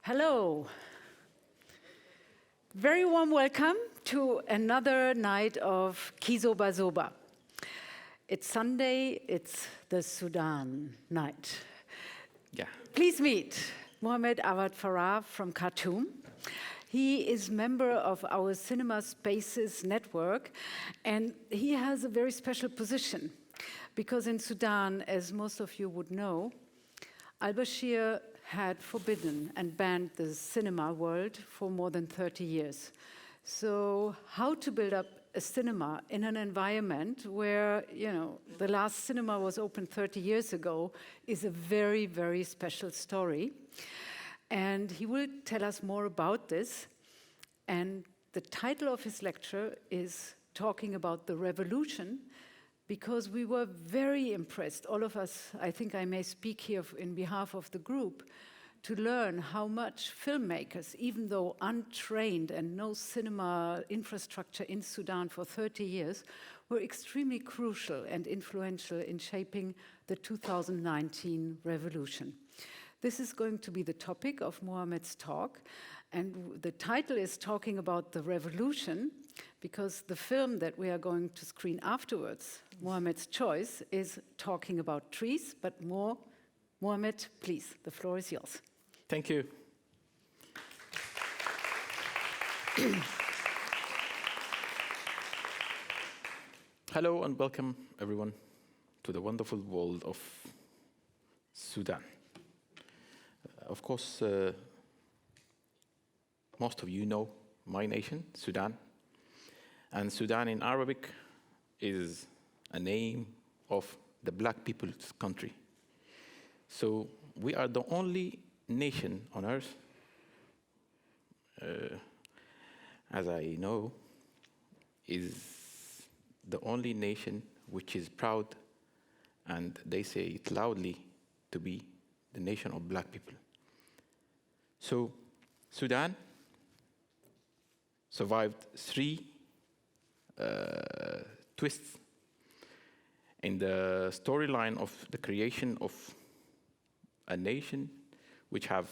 Hello. Very warm welcome to another night of Kizobazoba. It's Sunday, it's the Sudan night. Yeah. Please meet Mohamed Awad Farah from Khartoum. He is member of our Cinema Spaces network, and he has a very special position because in Sudan, as most of you would know, al-Bashir had forbidden and banned the cinema world for more than 30 years. So how to build up a cinema in an environment where, the last cinema was opened 30 years ago is a very, very special story. And he will tell us more about this. And the title of his lecture is talking about the revolution, because we were very impressed, all of us, I think I may speak here in behalf of the group, to learn how much filmmakers, even though untrained and no cinema infrastructure in Sudan for 30 years, were extremely crucial and influential in shaping the 2019 revolution. This is going to be the topic of Mohamed's talk, and the title is talking about the revolution, because the film that we are going to screen afterwards, Mohamed's choice, is talking about trees, but more. Mohamed, please, the floor is yours. Thank you. Hello and welcome, everyone, to the wonderful world of Sudan. Of course, most of you know my nation, Sudan. And Sudan in Arabic is a name of the black people's country. So we are the only nation on earth, as I know, is the only nation which is proud, and they say it loudly, to be the nation of black people. So Sudan survived three twists in the storyline of the creation of a nation which have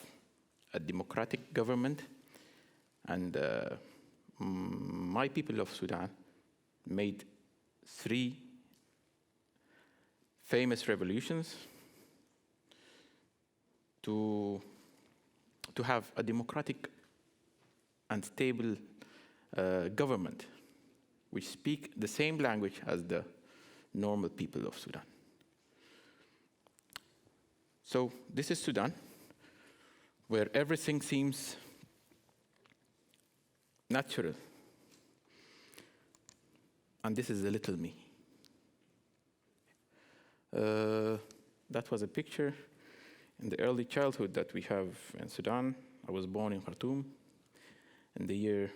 a democratic government, and my people of Sudan made three famous revolutions to have a democratic and stable government which speak the same language as the normal people of Sudan. So this is Sudan, where everything seems natural. And this is the little me. That was a picture in the early childhood that we have in Sudan. I was born in Khartoum in the year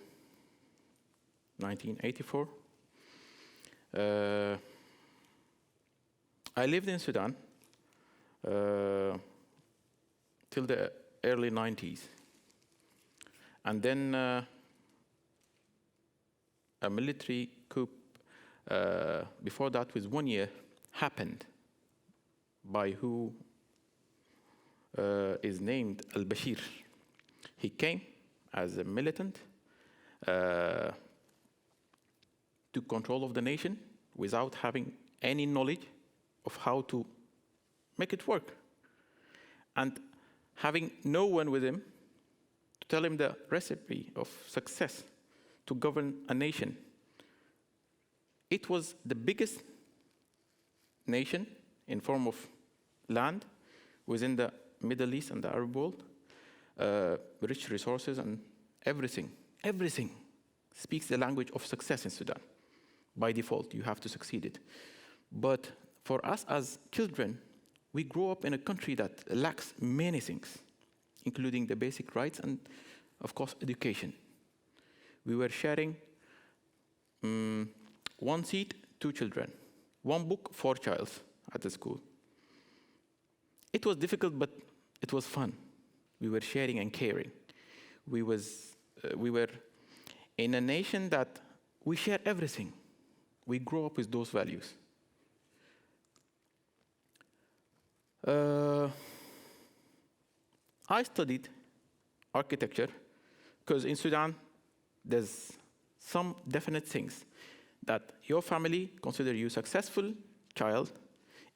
1984. I lived in Sudan till the early 90s. And then a military coup, before that with 1 year, happened by who is named al-Bashir. He came as a militant, took control of the nation without having any knowledge of how to make it work. And having no one with him to tell him the recipe of success to govern a nation. It was the biggest nation in form of land within the Middle East and the Arab world, rich resources and everything speaks the language of success in Sudan. By default, you have to succeed it. But for us as children, we grow up in a country that lacks many things, including the basic rights and, of course, education. We were sharing 1 seat, 2 children, 1 book, 4 children at the school. It was difficult, but it was fun. We were sharing and caring. We were in a nation that we share everything. We grow up with those values. I studied architecture, because in Sudan, there's some definite things that your family consider you successful child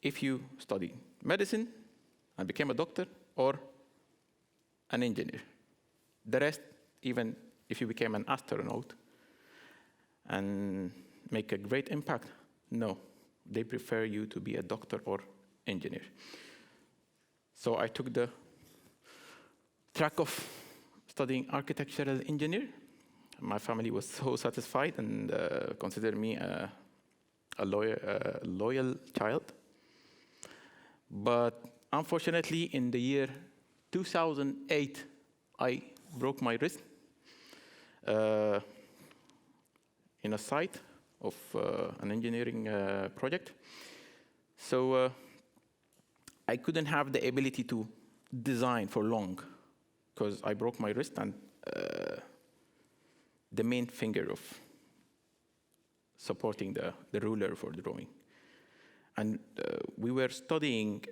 if you study medicine and became a doctor or an engineer. The rest, even if you became an astronaut and make a great impact, no, they prefer you to be a doctor or engineer. So I took the track of studying architecture as an engineer. My family was so satisfied and considered me a loyal child. But unfortunately, in the year 2008, I broke my wrist in a site of an engineering project. So I couldn't have the ability to design for long because I broke my wrist and the main finger of supporting the ruler for the drawing. And we were studying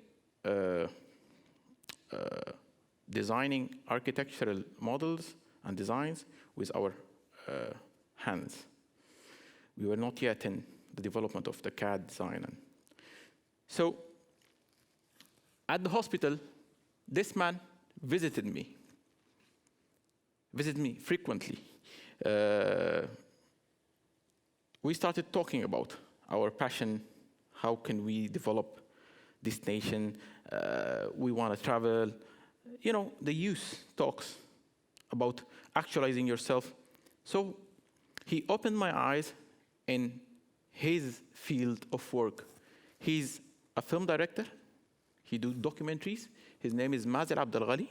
designing architectural models and designs with our hands. We were not yet in the development of the CAD design. So at the hospital, this man visited me frequently. We started talking about our passion. How can we develop this nation? We want to travel. You know, the youth talks about actualizing yourself. So he opened my eyes in his field of work. He's a film director. He does documentaries. His name is Mazen Abdelghali.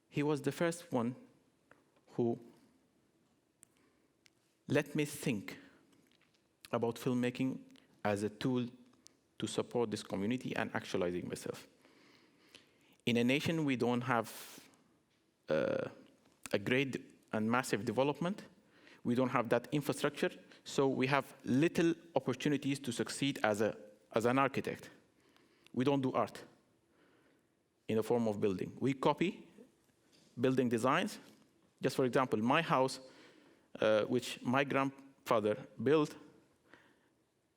He was the first one who let me think about filmmaking as a tool to support this community and actualizing myself. In a nation we don't have a great and massive development. We don't have that infrastructure, so we have little opportunities to succeed as an architect. We don't do art in the form of building. We copy building designs. Just for example, my house, which my grandfather built,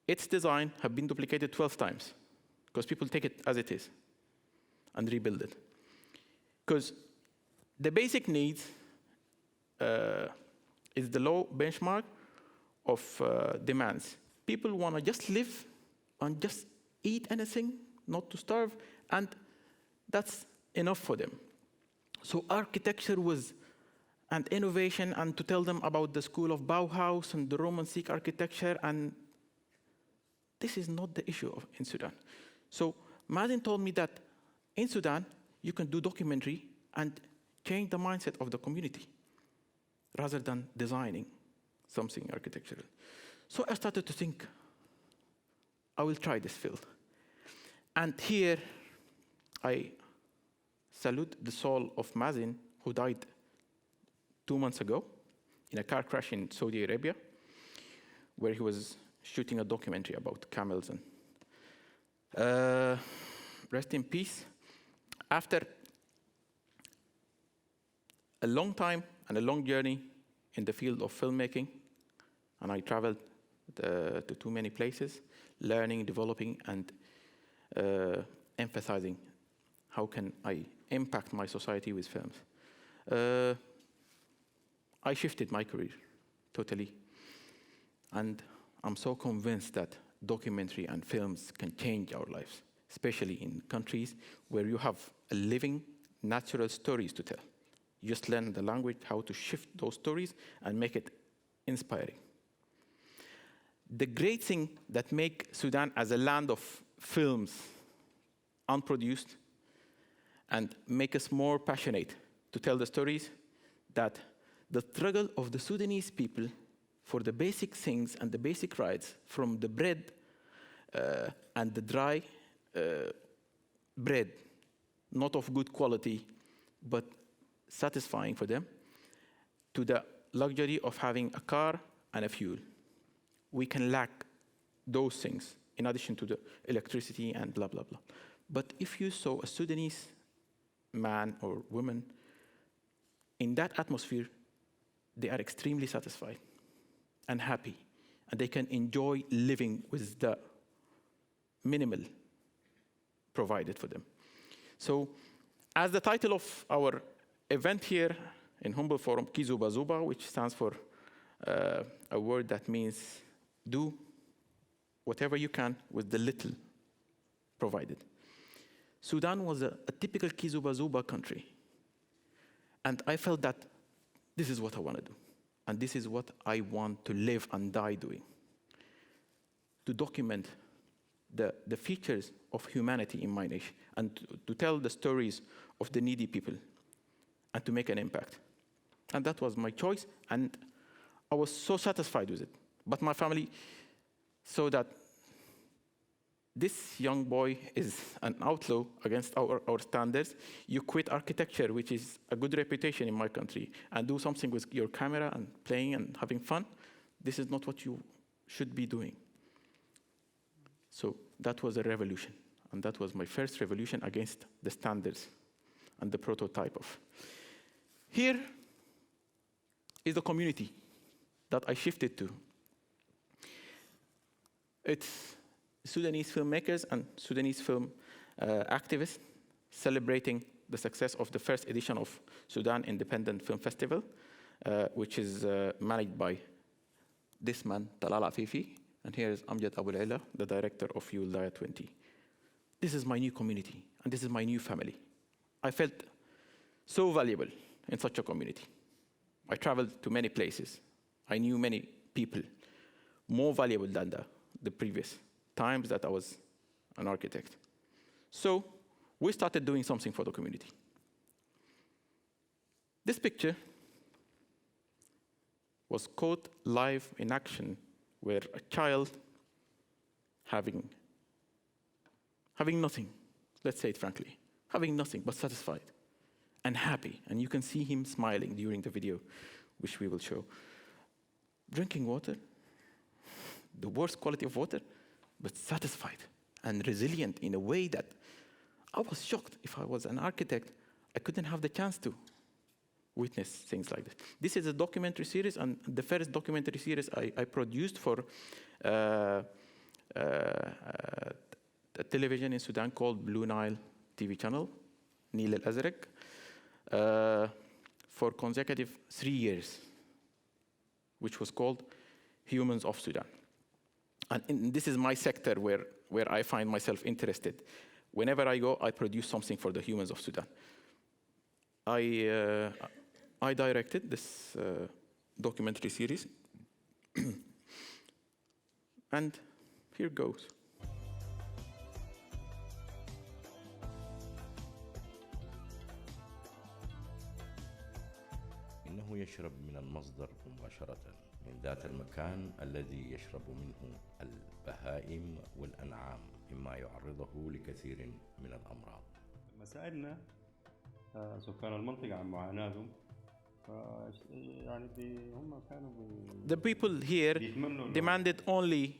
its design have been duplicated 12 times because people take it as it is and rebuild it. Because the basic needs is the low benchmark of demands. People want to just live and just eat anything, not to starve, and that's enough for them. So architecture was an innovation, and to tell them about the school of Bauhaus and the Roman Sikh architecture, and this is not the issue in Sudan. So Mazen told me that in Sudan, you can do documentary and change the mindset of the community rather than designing something architectural. So I started to think, I will try this field. And here, I salute the soul of Mazen, who died 2 months ago in a car crash in Saudi Arabia, where he was shooting a documentary about camels. And rest in peace. After a long time and a long journey in the field of filmmaking, and I traveled to too many places, learning, developing, and emphasizing how can I impact my society with films. I shifted my career totally, and I'm so convinced that documentary and films can change our lives, especially in countries where you have a living, natural stories to tell. You just learn the language, how to shift those stories and make it inspiring. The great thing that makes Sudan as a land of films unproduced and make us more passionate to tell the stories, that the struggle of the Sudanese people for the basic things and the basic rights, from the bread and the dry bread, not of good quality, but satisfying for them, to the luxury of having a car and a fuel. We can lack those things in addition to the electricity and blah, blah, blah. But if you saw a Sudanese man or woman in that atmosphere, they are extremely satisfied and happy, and they can enjoy living with the minimal provided for them. So, as the title of our event here in Humble Forum, Kizobazoba, which stands for a word that means do whatever you can with the little provided. Sudan was a typical Kizobazoba country. And I felt that this is what I want to do. And this is what I want to live and die doing. To document the features of humanity in my nation, and to tell the stories of the needy people, and to make an impact. And that was my choice, and I was so satisfied with it. But my family saw that this young boy is an outlaw against our standards. You quit architecture, which is a good reputation in my country, and do something with your camera and playing and having fun. This is not what you should be doing. So that was a revolution, and that was my first revolution against the standards and the prototype of. Here is the community that I shifted to. It's Sudanese filmmakers and Sudanese film activists celebrating the success of the first edition of Sudan Independent Film Festival, which is managed by this man, Talal Afifi, and here is Amjad Abu Laila, the director of Yulaya 20. This is my new community, and this is my new family. I felt so valuable in such a community. I traveled to many places. I knew many people, more valuable than the previous times that I was an architect. So we started doing something for the community. This picture was caught live in action, where a child having nothing, let's say it frankly, having nothing but satisfied and happy, and you can see him smiling during the video, which we will show. Drinking water, the worst quality of water, but satisfied and resilient in a way that I was shocked. If I was an architect, I couldn't have the chance to witness things like this. This is a documentary series, and the first documentary series I produced for a television in Sudan called Blue Nile TV channel, Nil Al-Azraq, for consecutive 3 years, which was called Humans of Sudan. And this is my sector where I find myself interested. Whenever I go, I produce something for the humans of Sudan. I directed this documentary series, and here goes. إنه يشرب من المصدر مباشرة من ذات المكان الذي يشرب منه البهائم والأنعام، مما يعرضه لكثير من الأمراض. مسائلنا سكان المنطقة عن معاناتهم، يعني هم كانوا The people here demanded only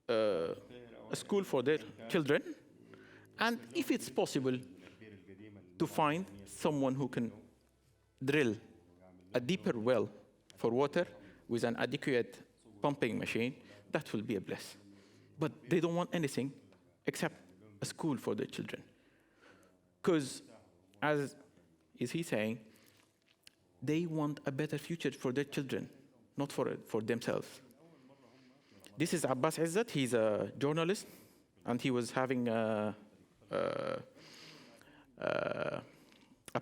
a school for their children, and if it's possible to find someone who can drill a deeper well for water with an adequate pumping machine, that will be a bless. But they don't want anything except a school for their children. Because, as is he saying, they want a better future for their children, not for themselves. This is Abbas Izzat. He's a journalist, and he was having a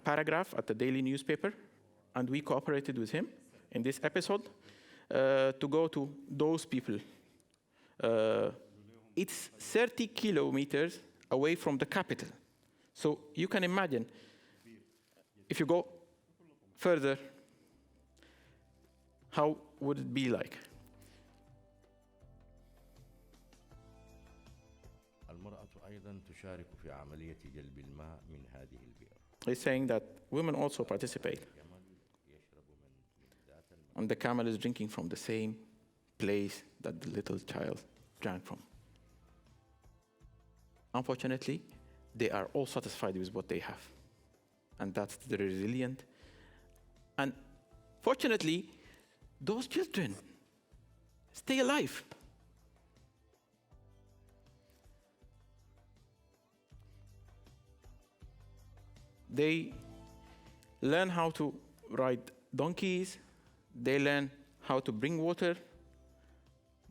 paragraph at the daily newspaper, and we cooperated with him in this episode to go to those people. It's 30 kilometers away from the capital. So you can imagine, if you go further, how would it be like? المرأة أيضا تشارك في عملية جلب الماء من هذه البئر. He's saying that women also participate. And the camel is drinking from the same place that the little child drank from. Unfortunately, they are all satisfied with what they have. And that's the resilient And fortunately, those children stay alive. They learn how to ride donkeys, they learn how to bring water,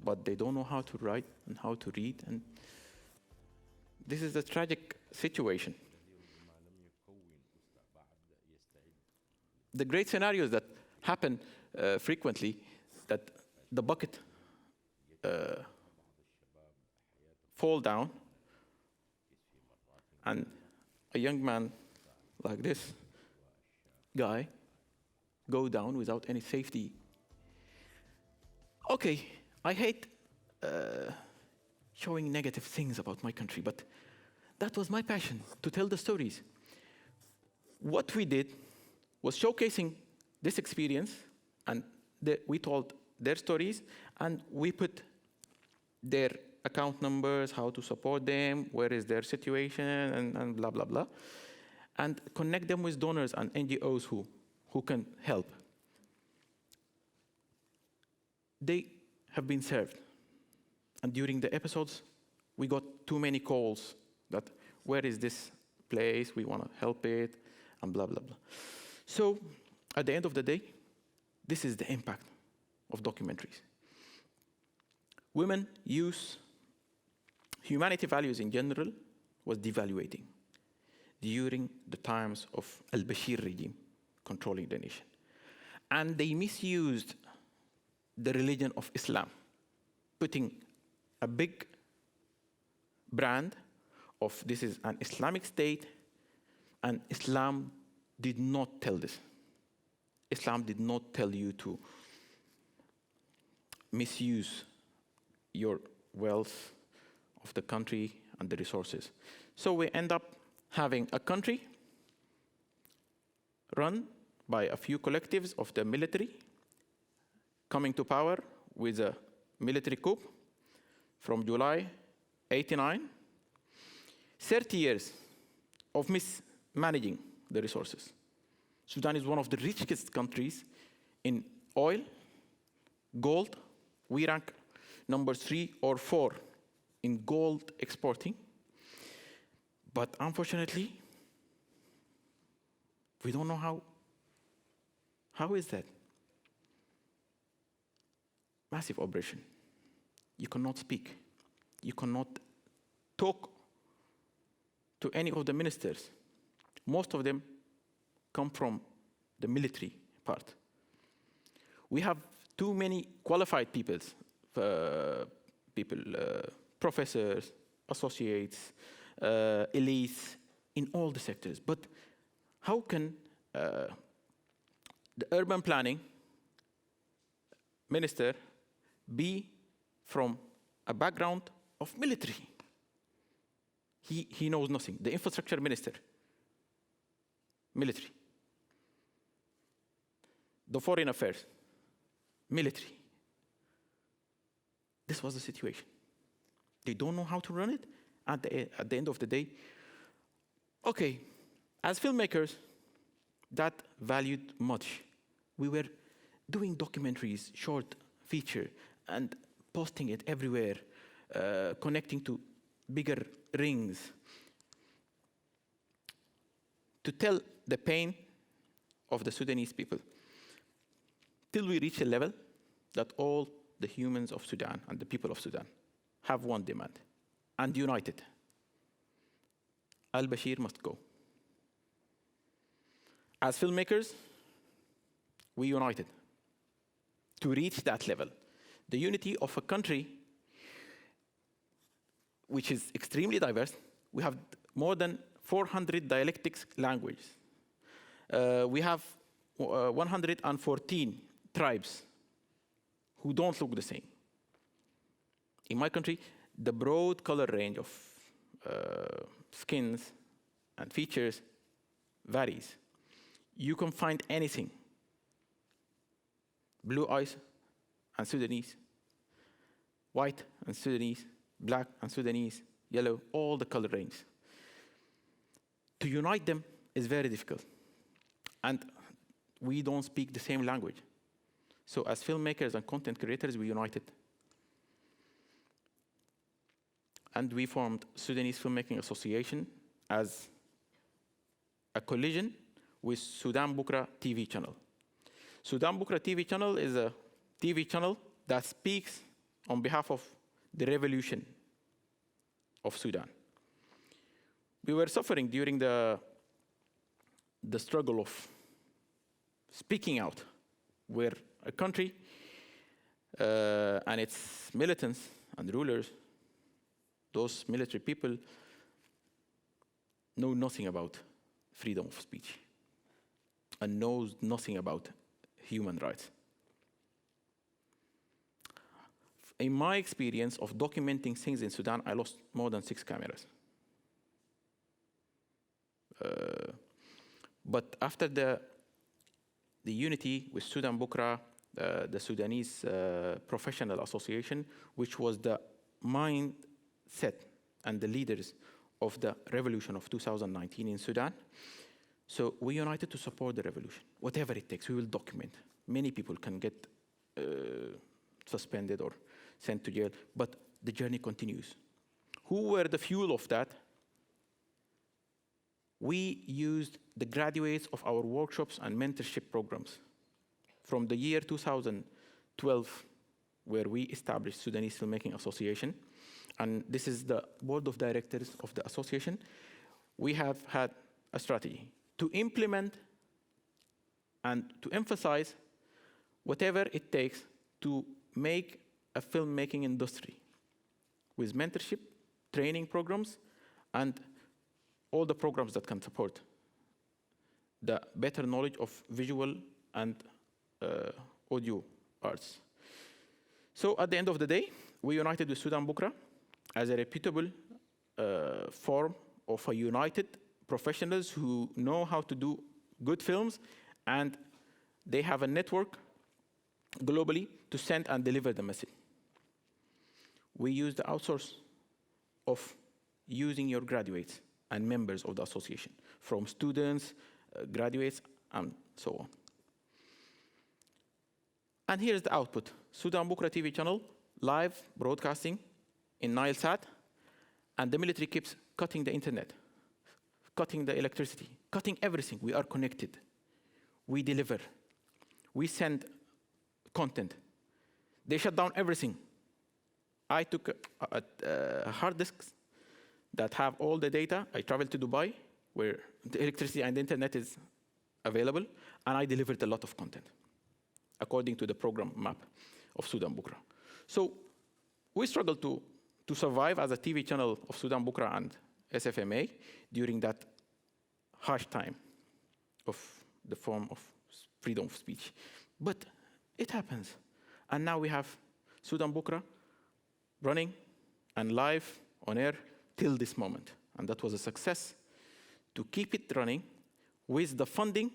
but they don't know how to write and how to read. And this is a tragic situation. The great scenarios that happen frequently, that the bucket fall down, and a young man like this guy go down without any safety. Okay, I hate showing negative things about my country, but that was my passion, to tell the stories. What we did was showcasing this experience, and we told their stories, and we put their account numbers, how to support them, where is their situation, and blah, blah, blah, and connect them with donors and NGOs who can help. They have been served. And during the episodes, we got too many calls that, where is this place? We want to help it, and blah, blah, blah. So at the end of the day, this is the impact of documentaries. Women use humanity values in general was devaluating during the times of al-Bashir regime controlling the nation. And they misused the religion of Islam, putting a big brand of this is an Islamic state, and Islam did not tell this. Islam did not tell you to misuse your wealth of the country and the resources. So we end up having a country run by a few collectives of the military coming to power with a military coup from July 89. 30 years of mismanaging the resources. Sudan is one of the richest countries in oil, gold. We rank number 3 or 4 in gold exporting. But unfortunately, we don't know how. How is that? Massive operation. You cannot speak. You cannot talk to any of the ministers. Most of them come from the military part. We have too many qualified people, professors, associates, elites in all the sectors. But how can the urban planning minister be from a background of military? He knows nothing. The infrastructure minister, military. The foreign affairs, military. This was the situation. They don't know how to run it. At the end of the day, okay, as filmmakers, that valued much. We were doing documentaries, short feature, and posting it everywhere, connecting to bigger rings, to tell the pain of the Sudanese people, till we reach a level that all the humans of Sudan and the people of Sudan have one demand, and united. Al-Bashir must go. As filmmakers, we united to reach that level. The unity of a country which is extremely diverse. We have more than 400 dialectics languages. We have 114 tribes who don't look the same. In my country, the broad color range of skins and features varies. You can find anything. Blue eyes and Sudanese, white and Sudanese, black and Sudanese, yellow, all the color range. To unite them is very difficult. And we don't speak the same language. So as filmmakers and content creators, we united. And we formed Sudanese Filmmaking Association as a collision with Sudan Bukra TV channel. Sudan Bukra TV channel is a TV channel that speaks on behalf of the revolution of Sudan. We were suffering during the struggle of speaking out, where a country and its militants and rulers, those military people, know nothing about freedom of speech and knows nothing about human rights. In my experience of documenting things in Sudan, I lost more than 6 cameras. But after the unity with Sudan Bukra, the Sudanese Professional Association, which was the mindset and the leaders of the revolution of 2019 in Sudan, so we united to support the revolution. Whatever it takes, we will document. Many people can get suspended or sent to jail, but the journey continues. Who were the fuel of that? We used the graduates of our workshops and mentorship programs from the year 2012, where we established Sudanese Filmmaking Association, and this is the board of directors of the association. We have had a strategy to implement and to emphasize whatever it takes to make a filmmaking industry with mentorship, training programs, and all the programs that can support the better knowledge of visual and audio arts. So at the end of the day, we united with Sudan Bukra as a reputable form of a united professionals who know how to do good films, and they have a network globally to send and deliver the message. We use the outsource of using your graduates and members of the association, from students, graduates, and so on. And here's the output. Sudan Bukra TV channel, live broadcasting in Nilesat, and the military keeps cutting the internet, cutting the electricity, cutting everything. We are connected. We deliver. We send content. They shut down everything. I took a hard disks that have all the data. I traveled to Dubai, where the electricity and the internet is available, and I delivered a lot of content according to the program map of Sudan Bukra. So we struggled to survive as a TV channel of Sudan Bukra and SFMA during that harsh time of the form of freedom of speech. But it happens. And now we have Sudan Bukra running and live on air till this moment. And that was a success to keep it running with the funding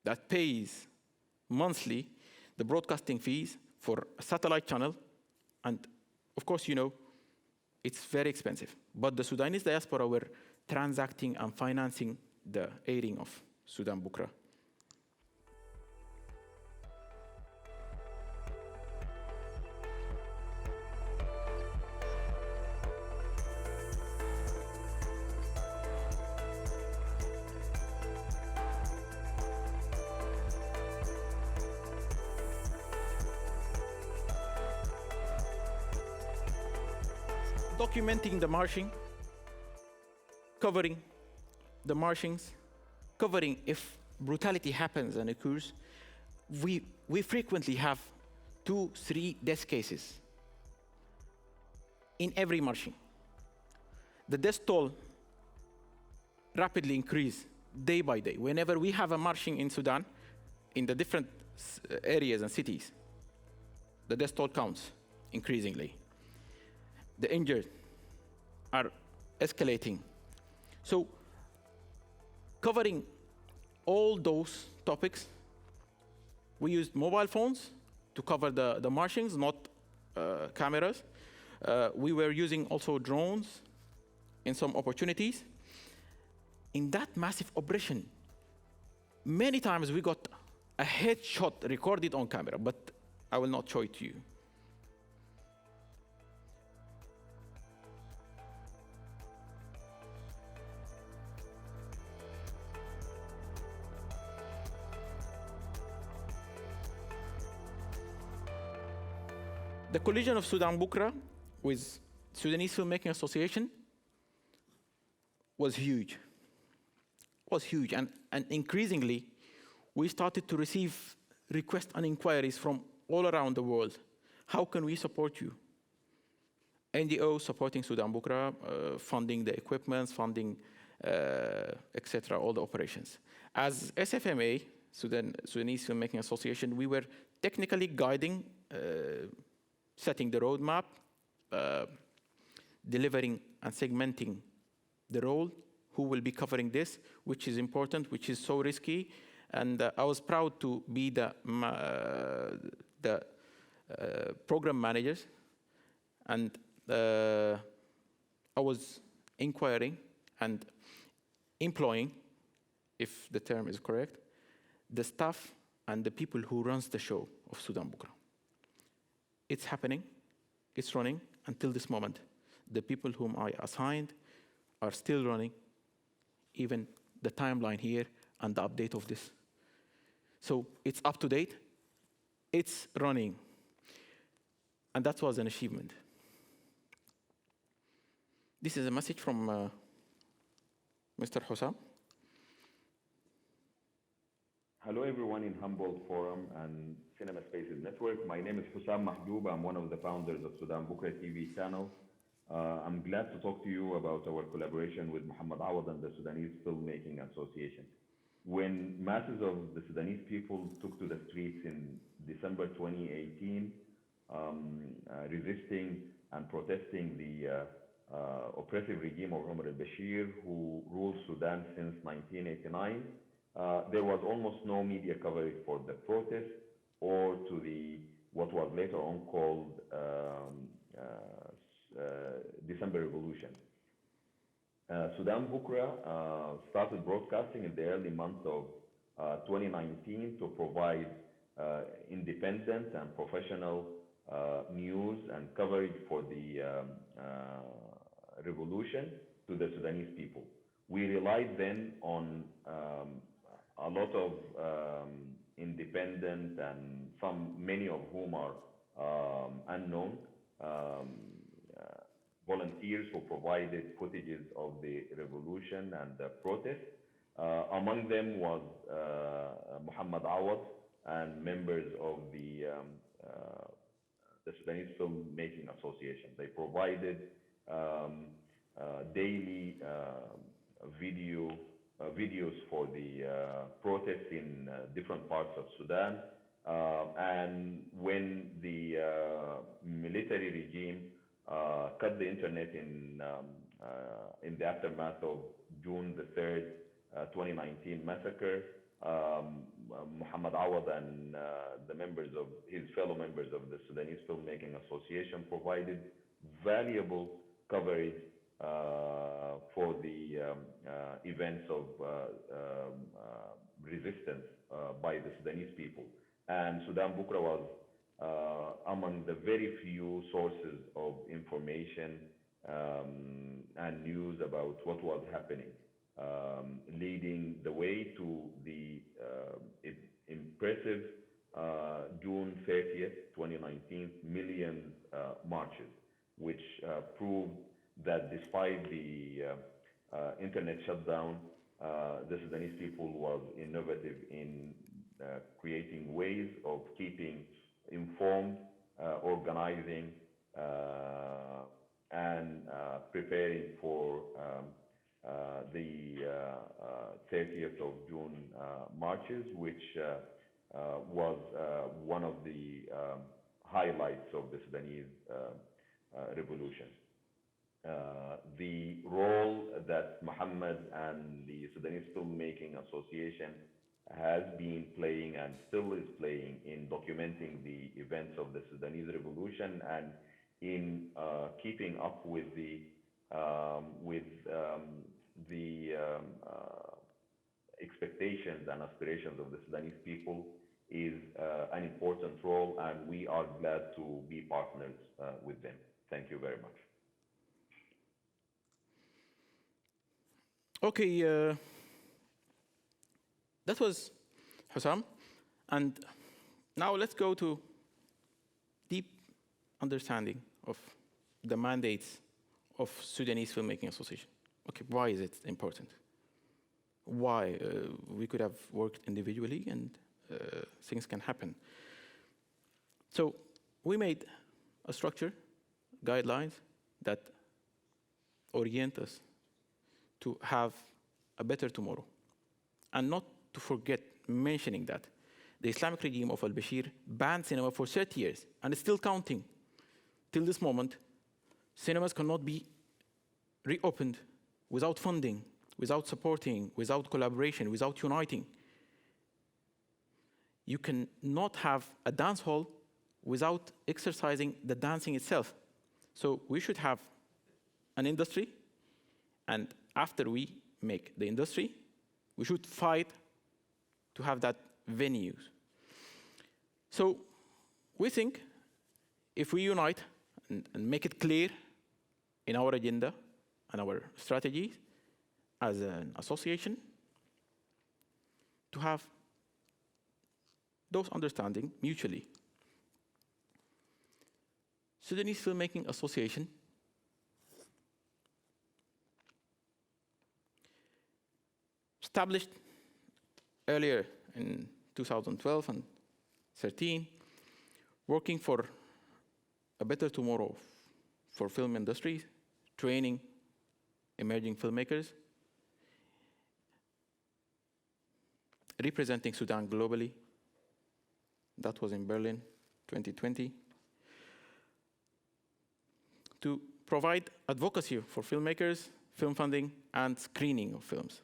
that pays monthly the broadcasting fees for a satellite channel. And of course, you know, it's very expensive. But the Sudanese diaspora were transacting and financing the airing of Sudan Bukra. Documenting the marching, covering the marchings, covering if brutality happens and occurs. We frequently have 2-3 death cases in every marching. The death toll rapidly increases day by day. Whenever we have a marching in Sudan, in the different areas and cities, the death toll counts increasingly. The injured are escalating. So covering all those topics, we used mobile phones to cover the marchings, not cameras. We were using also drones in some opportunities. In that massive operation, Many times we got a headshot recorded on camera, but I will not show it to you. The collision of Sudan Bukra with Sudanese Filmmaking Association was huge. And increasingly, we started to receive requests and inquiries from all around the world. How can we support you? NGO supporting Sudan Bukra, funding the equipment, funding, etc., all the operations. As SFMA, Sudanese Filmmaking Association, we were technically guiding, setting the roadmap, delivering and segmenting the role, who will be covering this, which is important, which is so risky. And I was proud to be the program managers. And I was inquiring and employing, if the term is correct, the staff and the people who runs the show of Sudan Bukra. It's happening, it's running until this moment. The people whom I assigned are still running, even the timeline here and the update of this. So it's up to date, it's running. And that was an achievement. This is a message from Mr. Hussam. Hello everyone in Humboldt Forum and Cinema Spaces Network. My name is Hussam Mahdoub. I'm one of the founders of Sudan Bukra TV channel. I'm glad to talk to you about our collaboration with Mohamed Awad and the Sudanese Filmmaking Association. When masses of the Sudanese people took to the streets in December 2018, resisting and protesting the oppressive regime of Omar al-Bashir, who ruled Sudan since 1989, there was almost no media coverage for the protest or to the what was later on called December Revolution. Sudan Bukra started broadcasting in the early months of 2019 to provide independent and professional news and coverage for the revolution to the Sudanese people. We relied then on a lot of independent and many of whom are unknown volunteers who provided footages of the revolution and the protest. Among them was Mohamed Awad and members of the Sudanese Filmmaking Association. They provided daily videos for the protests in different parts of Sudan. And when the military regime cut the internet in the aftermath of June the 3rd, 2019 massacre, Mohamed Awad and the members of his fellow members of the Sudanese Filmmaking Association provided valuable coverage for the events of resistance by the Sudanese people. And Sudan Bukra was among the very few sources of information and news about what was happening, leading the way to the impressive June 30th, 2019 million marches, which proved that despite the internet shutdown, the Sudanese people was innovative in creating ways of keeping informed, organizing, and preparing for the 30th of June marches, which was one of the highlights of the Sudanese revolution. The role that Mohammed and the Sudanese Filmmaking Association has been playing and still is playing in documenting the events of the Sudanese revolution and in keeping up with the expectations and aspirations of the Sudanese people is an important role, and we are glad to be partners with them. Thank you very much. Okay, that was Hussam. And now let's go to deep understanding of the mandates of Sudanese Filmmaking Association. Okay, why is it important? Why? We could have worked individually and things can happen. So we made a structure, guidelines that orient us to have a better tomorrow. And not to forget mentioning that the Islamic regime of al-Bashir banned cinema for 30 years, and it's still counting. Till this moment, cinemas cannot be reopened without funding, without supporting, without collaboration, without uniting. You cannot have a dance hall without exercising the dancing itself. So we should have an industry, and after we make the industry, we should fight to have that venues. So we think if we unite and make it clear in our agenda and our strategies as an association, to have those understanding mutually. Sudanese Filmmaking Association established earlier in 2012 and 13, working for a better tomorrow for film industry, training emerging filmmakers, representing Sudan globally. That was in Berlin, 2020. To provide advocacy for filmmakers, film funding, and screening of films.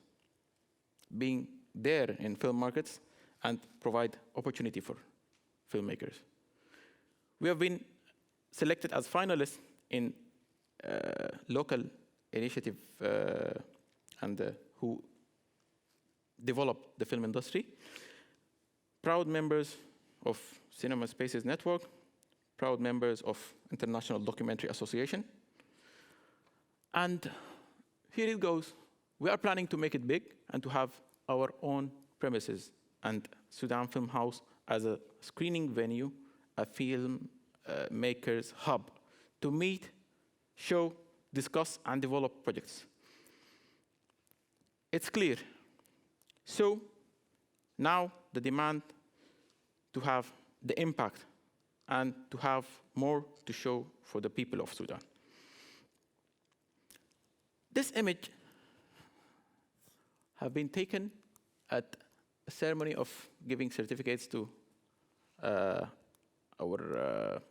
Being there in film markets and provide opportunity for filmmakers. We have been selected as finalists in local initiative and who developed the film industry. Proud members of Cinema Spaces Network, proud members of International Documentary Association. And here it goes. We are planning to make it big and to have our own premises and Sudan Film House as a screening venue, a film makers hub to meet, show, discuss, and develop projects. It's clear. So now the demand to have the impact and to have more to show for the people of Sudan. This image have been taken at a ceremony of giving certificates to our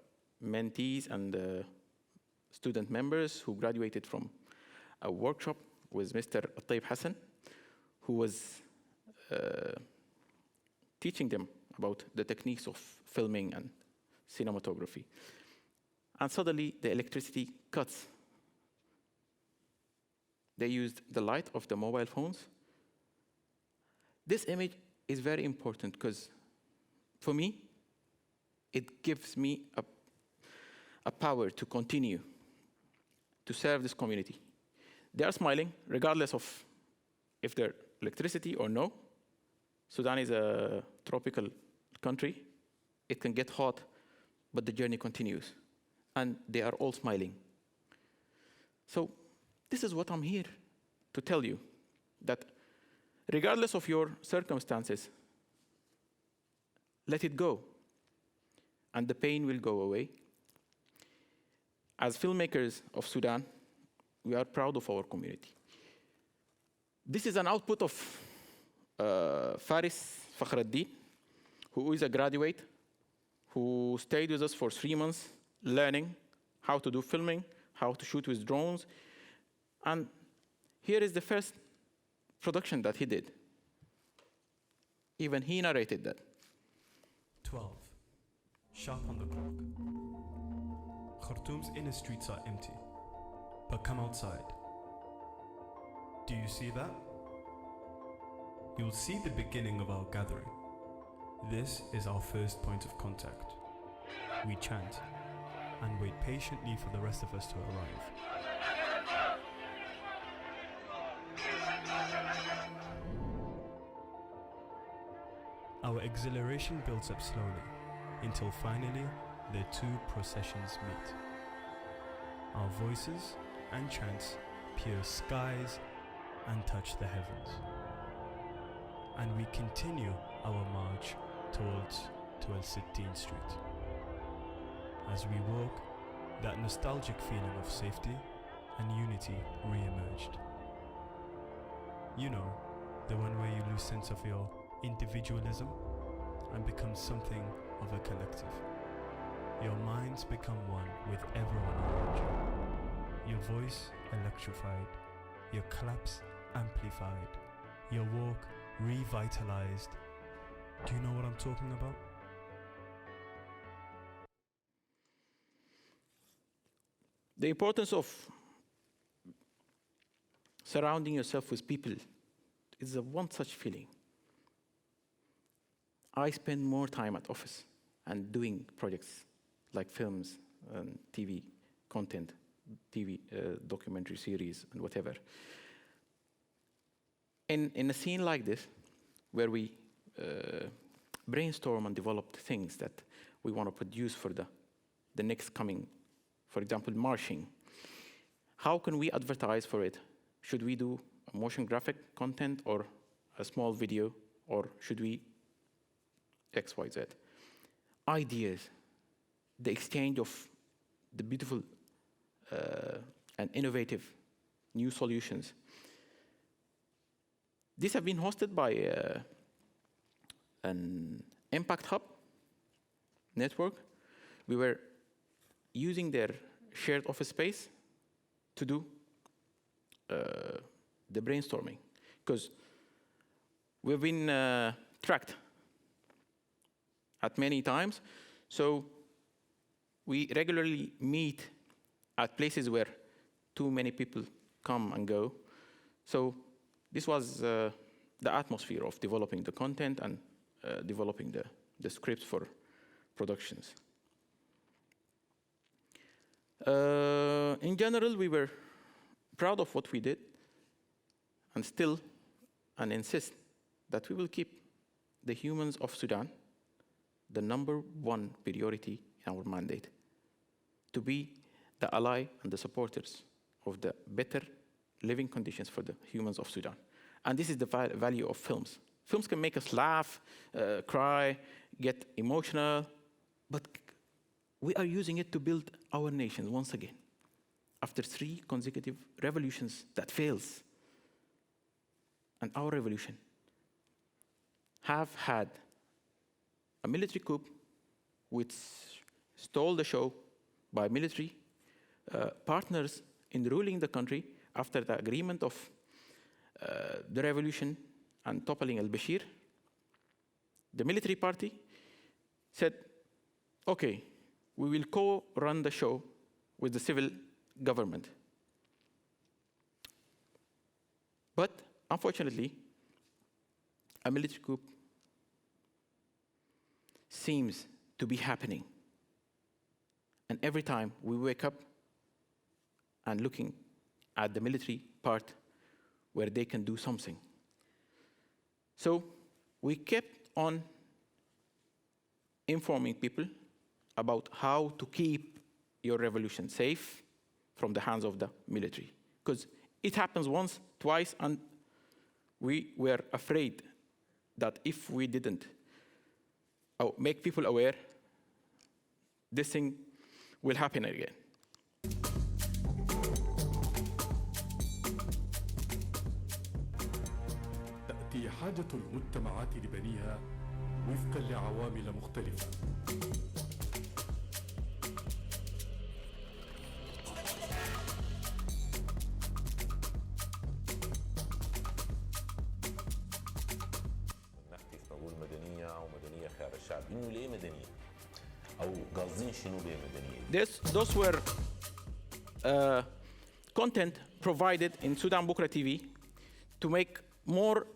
mentees and student members who graduated from a workshop with Mr. Tayyib Hassan, who was teaching them about the techniques of filming and cinematography. And suddenly the electricity cuts. They used the light of the mobile phones. This image is very important because for me, it gives me a power to continue to serve this community. They are smiling regardless of if there's electricity or no. Sudan is a tropical country. It can get hot, but the journey continues. And they are all smiling. So this is what I'm here to tell you, that regardless of your circumstances, let it go, and the pain will go away. As filmmakers of Sudan, we are proud of our community. This is an output of Faris Fakhreddin, who is a graduate, who stayed with us for 3 months, learning how to do filming, how to shoot with drones. And here is the first production that he did. Even he narrated that. 12. Sharp on the clock. Khartoum's inner streets are empty, but come outside. Do you see that? you'll see the beginning of our gathering. This is our first point of contact. We chant and wait patiently for the rest of us to arrive. Our exhilaration builds up slowly until finally the two processions meet. Our voices and chants pierce skies and touch the heavens. And we continue our march towards 12 Street. As we walk, that nostalgic feeling of safety and unity re-emerged. You know, the one where you lose sense of your individualism and become something of a collective. Your minds become one with everyone around you. Your voice electrified, your claps amplified, your walk revitalized. Do you know what I'm talking about? The importance of surrounding yourself with people is one such feeling. I spend more time at office and doing projects like films and TV content, TV documentary series and whatever. In a scene like this, where we brainstorm and develop things that we want to produce for the next coming, for example, marching, how can we advertise for it? Should we do a motion graphic content or a small video, or should we X, Y, Z? Ideas, the exchange of the beautiful and innovative new solutions. These have been hosted by an Impact Hub network. We were using their shared office space to do the brainstorming, because we've been tracked at many times, so we regularly meet at places where too many people come and go. So this was the atmosphere of developing the content and developing the scripts for productions. In general, we were proud of what we did and still and insist that we will keep the humans of Sudan the #1 priority in our mandate, to be the ally and the supporters of the better living conditions for the humans of Sudan. And this is the value of films. Films can make us laugh, cry, get emotional, but we are using it to build our nations once again. After 3 consecutive revolutions that fails, and our revolution have had a military coup which stole the show by military partners in ruling the country after the agreement of the revolution and toppling al-Bashir. The military party said, okay, we will co-run the show with the civil government. But unfortunately, a military coup seems to be happening. And every time we wake up and looking at the military part where they can do something. So we kept on informing people about how to keep your revolution safe from the hands of the military. Because it happens once, twice, and we were afraid that if we didn't make people aware, this thing will happen again. تأتي حاجة المجتمعات لبنيها وفقا لعوامل مختلفة. نحكي نقول مدنية أو مدنية خيار الشعب، إنه ليه مدنية؟ أو قاصدين شنو بيه مدنية؟ Those were content provided in Sudan Bukra TV to make more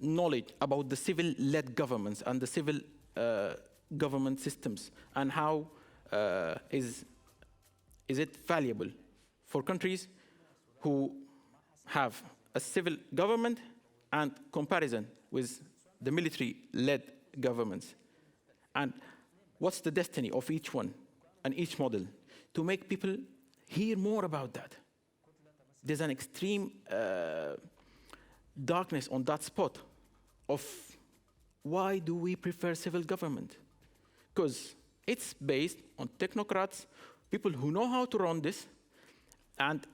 knowledge about the civil-led governments and the civil government systems, and how is it valuable for countries who have a civil government and comparison with the military-led governments. And what's the destiny of each one and each model, to make people hear more about that. There's an extreme darkness on that spot of why do we prefer civil government? Because it's based on technocrats, people who know how to run this, and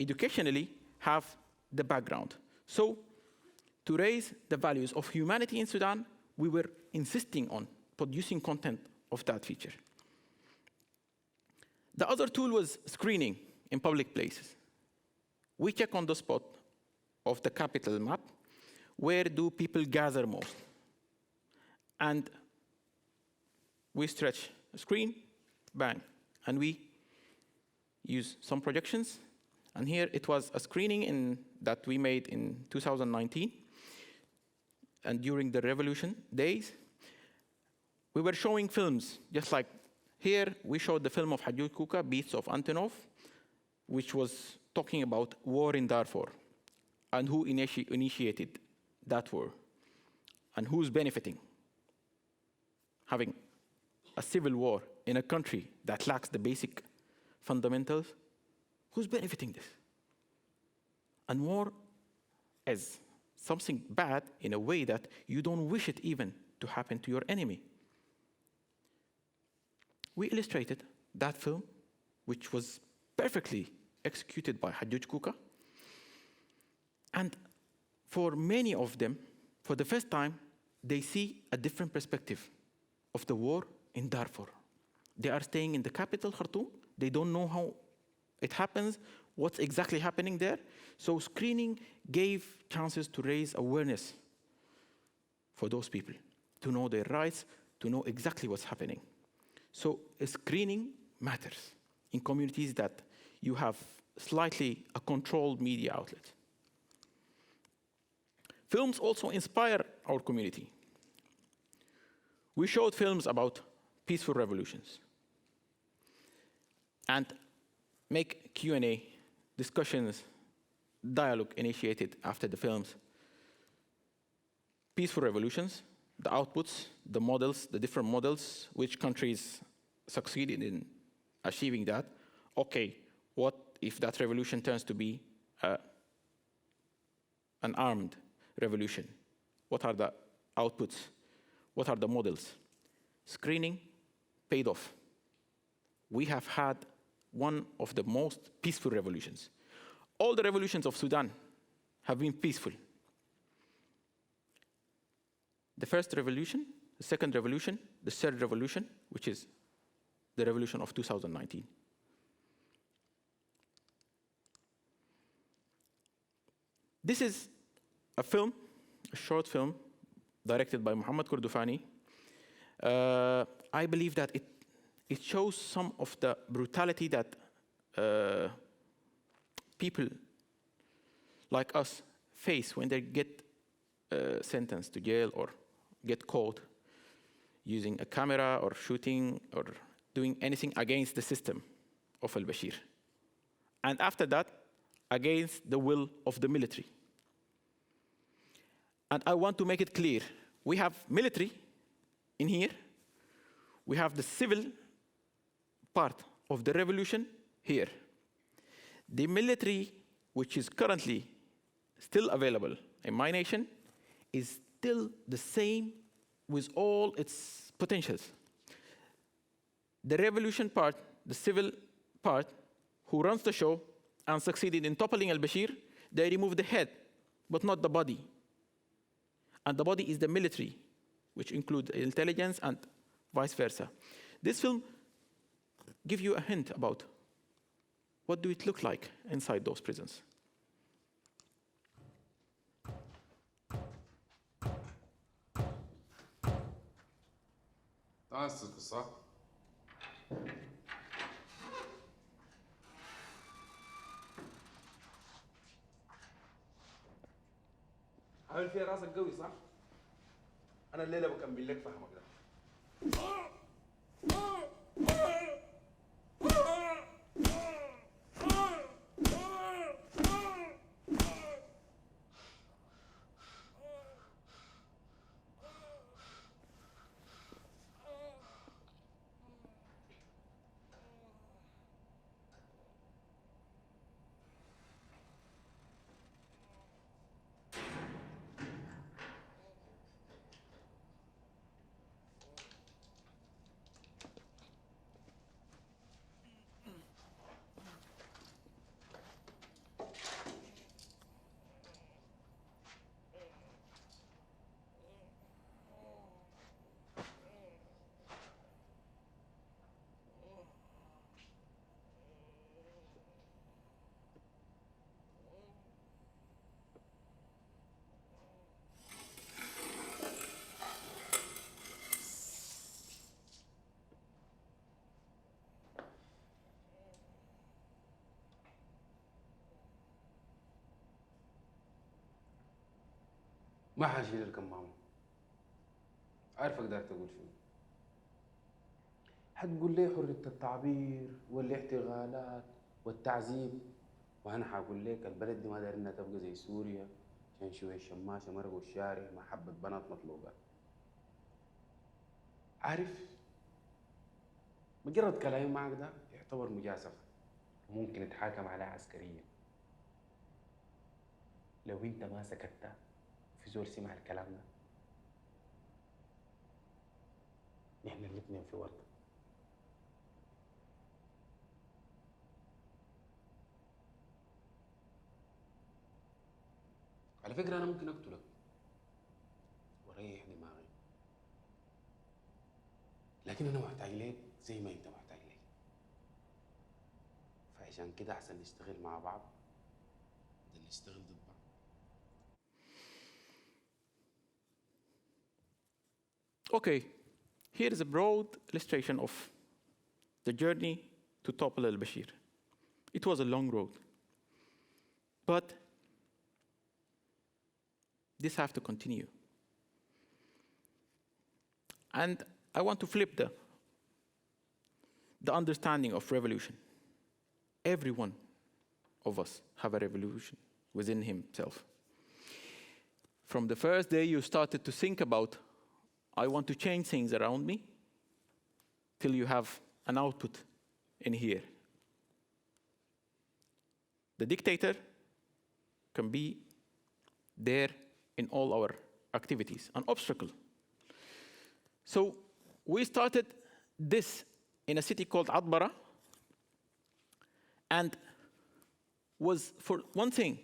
educationally have the background. So to raise the values of humanity in Sudan, we were insisting on producing content of that feature. The other tool was screening in public places. We check on the spot of the capital map, where do people gather most? And we stretch a screen, bang, and we use some projections. And here it was a screening that we made in 2019. And during the revolution days, we were showing films, just like here we showed the film of Hajooj Kuka, Beasts of Antonov, which was talking about war in Darfur and who initiated that war and who's benefiting. Having a civil war in a country that lacks the basic fundamentals, who's benefiting this? And war is something bad in a way that you don't wish it even to happen to your enemy. We illustrated that film, which was perfectly executed by Hajooj Kuka. And for many of them, for the first time, they see a different perspective of the war in Darfur. They are staying in the capital, Khartoum. They don't know how it happens, what's exactly happening there. So screening gave chances to raise awareness for those people, to know their rights, to know exactly what's happening. So screening matters in communities that you have slightly a controlled media outlet. Films also inspire our community. We showed films about peaceful revolutions and make Q&A, discussions, dialogue initiated after the films. Peaceful revolutions, the outputs, the models, the different models, which countries succeeded in achieving that. Okay, what if that revolution turns to be an armed revolution? What are the outputs? What are the models? Screening paid off. We have had one of the most peaceful revolutions. All the revolutions of Sudan have been peaceful. The first revolution, the second revolution, the third revolution, which is the revolution of 2019. This is a film, a short film, directed by Mohamed Kordofani. I believe that it shows some of the brutality that people like us face when they get sentenced to jail or get caught using a camera or shooting or doing anything against the system of al-Bashir. And after that, against the will of the military. And I want to make it clear, we have military in here, we have the civil part of the revolution here. The military, which is currently still available in my nation, is still the same with all its potentials. The revolution part, the civil part, who runs the show and succeeded in toppling al-Bashir, they removed the head, but not the body. And the body is the military, which includes intelligence and vice versa. This film gives you a hint about what do it look like inside those prisons. عامل فيها راسك قوي صح؟ انا الليله بكمل لك فهمك ده. ما حشيل الكمامة. عارفك داير تقول شنو. حتقول لي حرية التعبير والاحتغالات والتعذيب، وانا حقول لك البلد دي ما داير انها تبقى زي سوريا عشان شوية شماشة مرقوا الشارع مع حبة بنات مطلوقات. عارف مجرد كلامي معك ده يعتبر مجازفة وممكن يتحاكم عليها عسكريا. لو انت ما سكت في زول سمع الكلام ده نحن الاثنين في ورطة. على فكرة أنا ممكن أقتلك وريح دماغي، لكن أنا محتاج ليك زي ما أنت محتاج لي، فعشان كده أحسن نشتغل مع بعض بدل نشتغل ضد بعض. Okay, here is a broad illustration of the journey to topple al-Bashir. It was a long road, but this has to continue. And I want to flip the understanding of revolution. Every one of us have a revolution within himself. From the first day you started to think about, I want to change things around me, till you have an output in here. The dictator can be there in all our activities, an obstacle. So we started this in a city called Atbara, and was for one thing,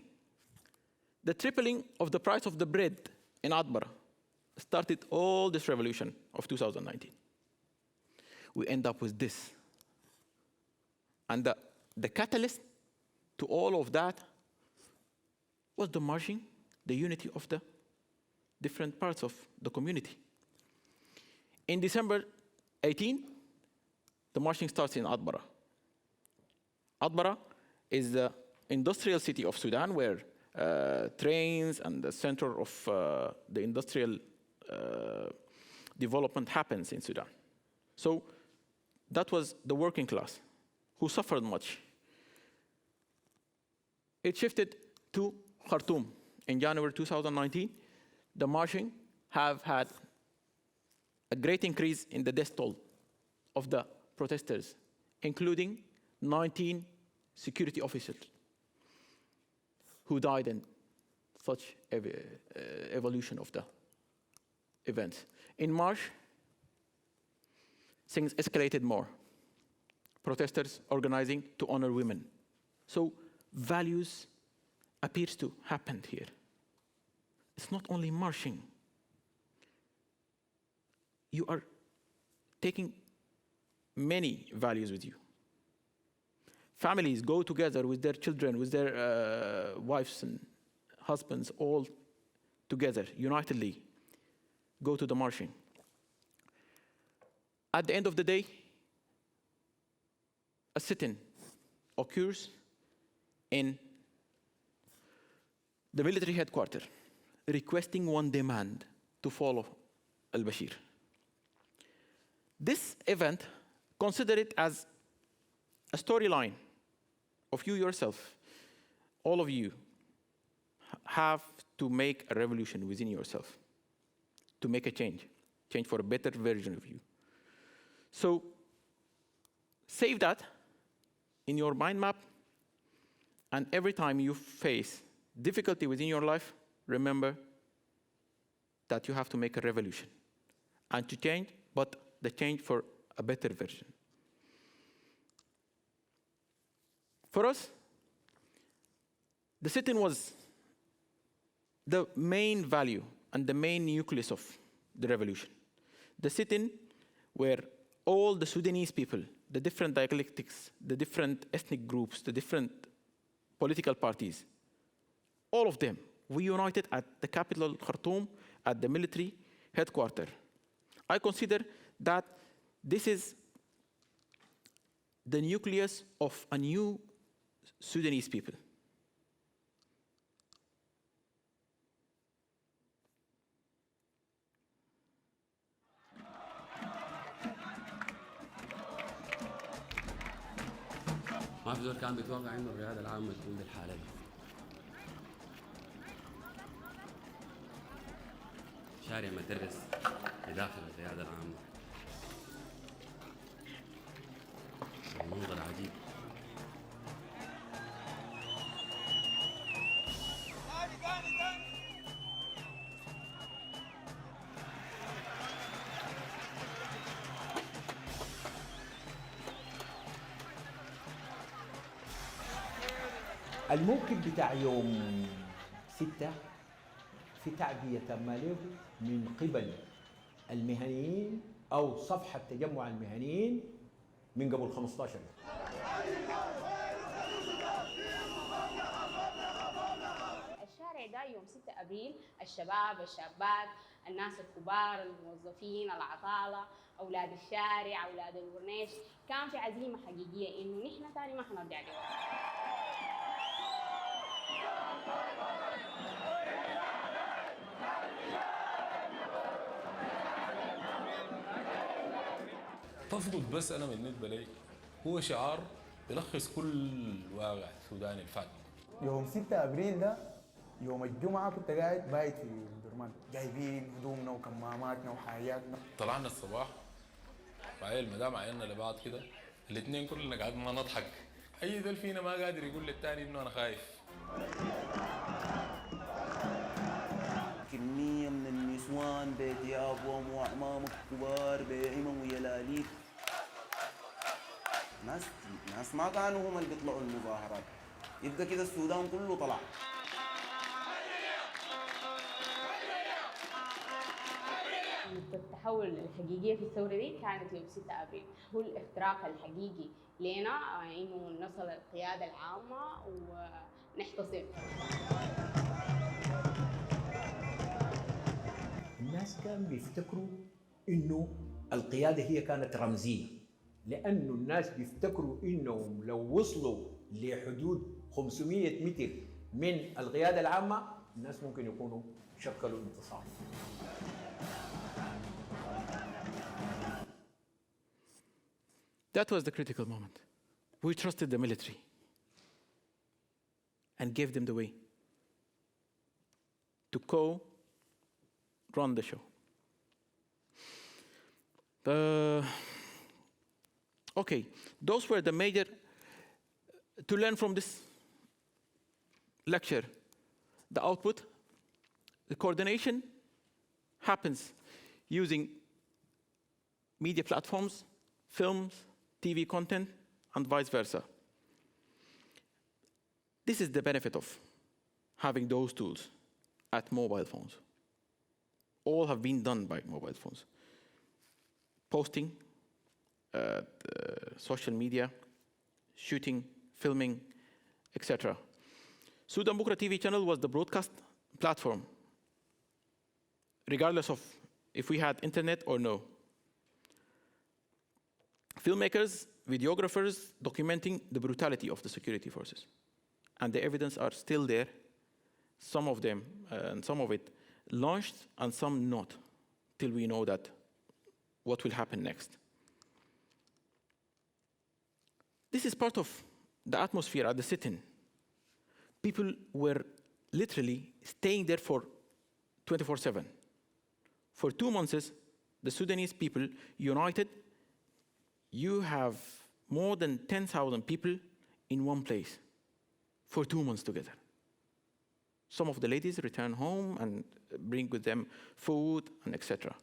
the tripling of the price of the bread in Atbara started all this revolution of 2019. We end up with this. And the catalyst to all of that was the marching, the unity of the different parts of the community. In December 18, the marching starts in Atbara. Atbara is the industrial city of Sudan, where trains and the center of the industrial development happens in Sudan. So that was the working class who suffered much. It shifted to Khartoum in January 2019. The marching have had a great increase in the death toll of the protesters, including 19 security officers who died in such evolution of the events. In March, things escalated more. Protesters organizing to honor women. So values appears to happen here. It's not only marching. You are taking many values with you. Families go together with their children, with their wives and husbands, all together, unitedly, go to the marching. At the end of the day, a sit-in occurs in the military headquarters. requesting one demand to follow al-Bashir. This event, consider it as a storyline of you yourself. All of you have to make a revolution within yourself, to make a change for a better version of you. So save that in your mind map, and every time you face difficulty within your life, remember that you have to make a revolution and to change, but the change for a better version. For us, the sit-in was the main value and the main nucleus of the revolution. The sit-in where all the Sudanese people, the different dialectics, the different ethnic groups, the different political parties, all of them, we united at the capital, Khartoum, at the military headquarters. I consider that this is the nucleus of a new Sudanese people. ما في زول كان بيتوقع انه الرياده العامه تكون بالحاله دي. شارع مدرس بداخل الرياده العامه. المنظر عجيب. الموكب بتاع يوم 6 في تعبئة تامة له من قبل المهنيين أو صفحة تجمع المهنيين من قبل 15 يوم. الشارع ده يوم 6 أبريل الشباب، الشابات، الناس الكبار، الموظفين، العطالة، أولاد الشارع، أولاد الورنيش، كان في عزيمة حقيقية إنه نحن تاني ما حنرجع لورا. تفضل بس أنا بالنسبة لي هو شعار بيلخص كل واقع السوداني الفات. يوم 6 أبريل ده يوم الجمعة كنت قاعد بايت في درمان جايبين هدومنا وكماماتنا وحاجاتنا. طلعنا الصباح بعدين المدام عيننا لبعض كده الاثنين كلنا قاعدين ما نضحك. أي ذل فينا ما قادر يقول للثاني إنه أنا خايف. كمية من النسوان بثيابهم وأعمام كبار بعمم ويلاليف. ناس ما كانوا هم اللي بيطلعوا المظاهرات. يبقى كده السودان كله طلع. التحول الحقيقية في الثورة دي كانت يوم 6 أبريل، هو الاختراق الحقيقي لنا إنه نصل القيادة العامة ونحتصر. الناس كانوا بيفتكروا إنه القيادة هي كانت رمزية، لأنه الناس بيفتكروا إنهم لو وصلوا لحدود 500 متر من القيادة العامة الناس ممكن يكونوا شكلوا انتصار. That was the critical moment. We trusted the military and gave them the way to run the show. Okay, those were the major, to learn from this lecture, the output, the coordination happens using media platforms, films, TV content, and vice versa. This is the benefit of having those tools at mobile phones. All have been done by mobile phones. Posting, social media, shooting, filming, etc. Sudan Bukra TV channel was the broadcast platform, regardless of if we had internet or no. Filmmakers, videographers documenting the brutality of the security forces. And the evidence are still there, some of them and some of it launched and some not, till we know that what will happen next. This is part of the atmosphere at the sit-in. People were literally staying there for 24/7. For 2 months, the Sudanese people united. You have more than 10,000 people in one place for 2 months together. Some of the ladies return home and bring with them food and etc.